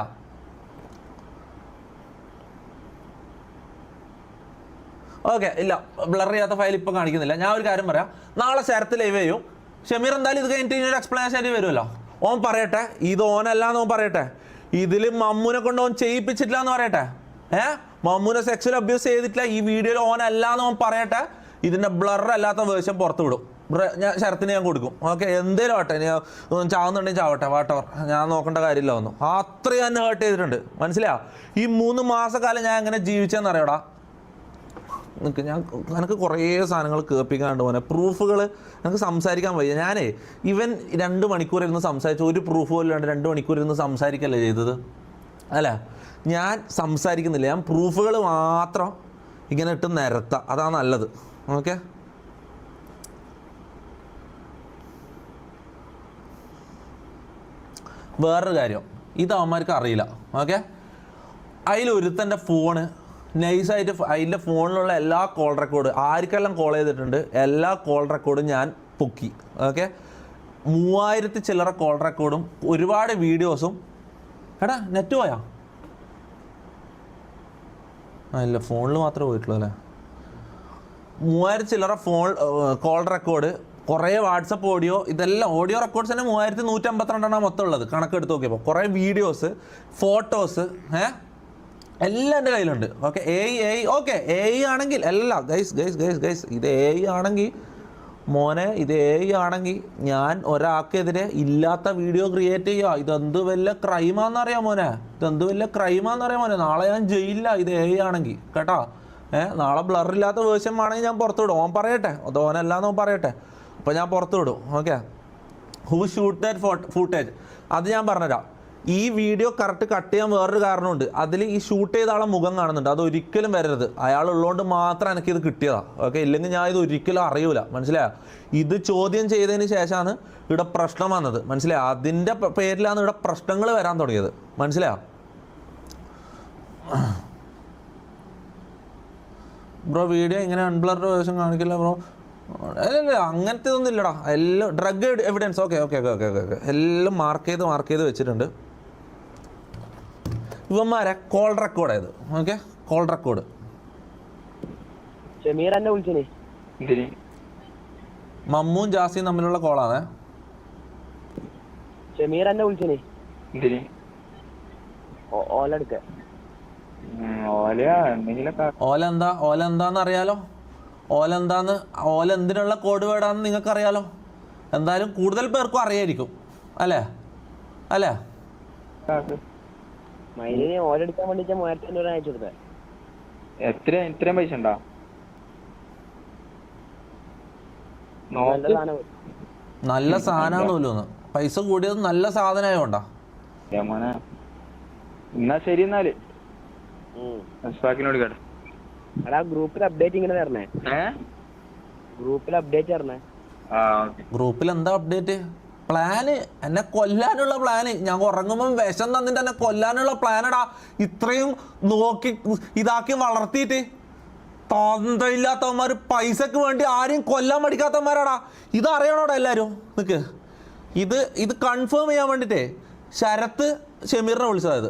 ഓക്കെ, ഇല്ല, ബ്ലർ ചെയ്യാത്ത ഫയൽ ഇപ്പോൾ കാണിക്കുന്നില്ല. ഞാൻ ഒരു കാര്യം പറയാം, നാളെ ശരത്ത് ലൈവ് ചെയ്യും. ഷമീർ എന്തായാലും ഇത് കഴിഞ്ഞിട്ട് ഇനി ഒരു എക്സ്പ്ലനേഷൻ ആയിട്ട് വരുമല്ലോ. ഓൻ പറയട്ടെ, ഇത് ഓനല്ലാന്ന് ഓൻ പറയട്ടെ, ഇതിൽ മമ്മുനെ കൊണ്ട് ഓൻ ചെയ്യിപ്പിച്ചിട്ടില്ല എന്ന് പറയട്ടെ. മമ്മുനെ സെക്സ്വൽ അബ്യൂസ് ചെയ്തിട്ടില്ല ഈ വീഡിയോയിൽ ഓനല്ലാന്ന് ഓൻ പറയട്ടെ. ഇതിൻ്റെ ബ്ലർ അല്ലാത്ത വേർഷൻ പുറത്ത് വിടും. ഞാൻ ശരത്തിന് ഞാൻ കൊടുക്കും. ഓക്കെ, എന്തേലും ആവട്ടെ, ചാവുന്നുണ്ടെങ്കിൽ ചാവട്ടെ, വാട്ടവർ, ഞാൻ നോക്കേണ്ട കാര്യമില്ല ഒന്നും. അത്രയും എന്നെ ഹേർട്ട് ചെയ്തിട്ടുണ്ട്. മനസ്സിലായോ? ഈ 3 മാസക്കാലം ഞാൻ എങ്ങനെ ജീവിച്ചെന്നറിയടാ. എനിക്ക് കുറേ സാധനങ്ങൾ കേൾപ്പിക്കാണ്ട് പോനെ, പ്രൂഫുകൾ എനിക്ക് സംസാരിക്കാൻ വയ്യ. ഇവൻ 2 മണിക്കൂർ ഇരുന്ന് സംസാരിച്ചു, ഒരു പ്രൂഫ് പോലും ഇല്ലാണ്ട് 2 മണിക്കൂർ ഇരുന്ന് സംസാരിക്കല്ലേ ചെയ്തത്. അല്ല, ഞാൻ സംസാരിക്കുന്നില്ല, ഞാൻ പ്രൂഫുകൾ മാത്രം ഇങ്ങനെ ഇട്ട് നിരത്താം, അതാണ് നല്ലത്. ഓക്കെ, വേറൊരു കാര്യം, ഇത് അവന്മാർക്ക് അറിയില്ല. ഓക്കെ, അതിലൊരുത്തൻ്റെ ഫോണ് നൈസായിട്ട് അതിൻ്റെ ഫോണിലുള്ള എല്ലാ കോൾ റെക്കോർഡ്, ആർക്കെല്ലാം കോൾ ചെയ്തിട്ടുണ്ട് എല്ലാ കോൾ റെക്കോർഡും ഞാൻ പൊക്കി. ഓക്കെ, 3000 ചില്ലറ കോൾ റെക്കോർഡും ഒരുപാട് വീഡിയോസും. എടാ നെറ്റ് പോയാ? ഇല്ല, ഫോണിൽ മാത്രമേ പോയിട്ടുള്ളൂ അല്ലേ. 3000 ചില്ലറ കോൾ റെക്കോർഡ്, കുറേ വാട്സപ്പ് ഓഡിയോ, ഇതെല്ലാം ഓഡിയോ റെക്കോർഡ്സ് തന്നെ 3152 മൊത്തം ഉള്ളത്. കണക്കെടുത്ത് നോക്കിയപ്പോൾ കുറേ വീഡിയോസ്, ഫോട്ടോസ്, എല്ലാം എൻ്റെ കയ്യിലുണ്ട്. ഓക്കെ, ഓക്കെ, ആണെങ്കിൽ എല്ലാം ഗൈസ് ഇത് ആണെങ്കിൽ മോനെ, ഇത് ആണെങ്കിൽ ഞാൻ ഒരാൾക്കെതിരെ ഇല്ലാത്ത വീഡിയോ ക്രിയേറ്റ് ചെയ്യുക. ഇതെന്ത് വലിയ ക്രൈമാണെന്നറിയാം മോനെ, മോനെ. നാളെ ഞാൻ ജയിലില്ല ഇത് ആണെങ്കിൽ, കേട്ടോ. നാളെ ബ്ലറില്ലാത്ത വേർഷൻ ആണെങ്കിൽ ഞാൻ പുറത്തു വിടും. ഓൻ പറയട്ടെ, അത് ഓനല്ലാന്ന് ഓൻ പറയട്ടെ, അപ്പോൾ ഞാൻ പുറത്തു വിടും. Okay, who shoot that footage അത് ഞാൻ പറഞ്ഞുതരാം. ഈ വീഡിയോ കറക്റ്റ് കട്ട് ചെയ്യാൻ വേറൊരു കാരണമുണ്ട്. അതിൽ ഈ ഷൂട്ട് ചെയ്ത ആളെ മുഖം കാണുന്നുണ്ട്, അത് ഒരിക്കലും വരരുത്. അയാളുള്ളതുകൊണ്ട് മാത്രം എനിക്കിത് കിട്ടിയതാണ്. ഓക്കെ, ഇല്ലെങ്കിൽ ഞാൻ ഇത് ഒരിക്കലും അറിയൂല. മനസ്സിലായോ? ഇത് ചോദ്യം ചെയ്തതിന് ശേഷമാണ് ഇവിടെ പ്രശ്നം വന്നത്. മനസ്സിലായോ? അതിൻ്റെ പേരിലാണ് ഇവിടെ പ്രശ്നങ്ങൾ വരാൻ തുടങ്ങിയത്. മനസ്സിലായോ ബ്രോ? വീഡിയോ ഇങ്ങനെ അൺബ്ലർഡ് വേർഷൻ കാണിക്കില്ല ബ്രോ. അല്ല, അങ്ങനത്തെ ഒന്നും ഇല്ലടാ. എല്ലാം ഡ്രഗ് എവിഡൻസ്. ഓക്കെ, എല്ലാം മാർക്ക് ചെയ്ത് വെച്ചിട്ടുണ്ട്. ഇവന്മാരെ കോൾ റെക്കോർഡ് ആയത്. ഓക്കെ, കോൾ റെക്കോർഡ് മമ്മും ജാസിയും തമ്മിലുള്ള കോളാണ്. ഓല എന്താന്ന് അറിയാലോ? ഓല എന്തിനുള്ള കോഡ് വേർഡാണെന്ന് നിങ്ങൾക്കറിയാലോ. എന്തായാലും കൂടുതൽ പേർക്കും അറിയായിരിക്കും അല്ലേ അല്ലേ? ഇത്രയും പൈസ ഉണ്ടോ? നല്ല സാധനമാണെന്ന് പൈസ കൂടിയത് നല്ല സാധനമായോണ്ടാ. എന്നാ ശരി എന്നാല് ഗ്രൂപ്പിൽ അപ്ഡേറ്റ് ഇങ്ങനെ തരണേ. ഗ്രൂപ്പിൽ അപ്ഡേറ്റ് തരണേ. ഗ്രൂപ്പിൽ എന്താ അപ്ഡേറ്റ്? പ്ലാന് എന്നെ കൊല്ലാനുള്ള പ്ലാന്. ഞാൻ ഉറങ്ങുമ്പോൾ വിഷം തന്നിട്ട് എന്നെ കൊല്ലാനുള്ള പ്ലാനടാ. ഇത്രയും നോക്കി ഇതാക്കി വളർത്തിയിട്ട് തന്തയില്ലാത്തവന്മാർ പൈസക്ക് വേണ്ടി ആരെയും കൊല്ലാൻ പഠിക്കാത്തവന്മാരാടാ. ഇതറിയണോടാ എല്ലാവരും. നിക്ക് ഇത് കൺഫേം ചെയ്യാൻ വേണ്ടിയിട്ടേ ശരത്ത് ഷമീറിനെ വിളിച്ചതായത്.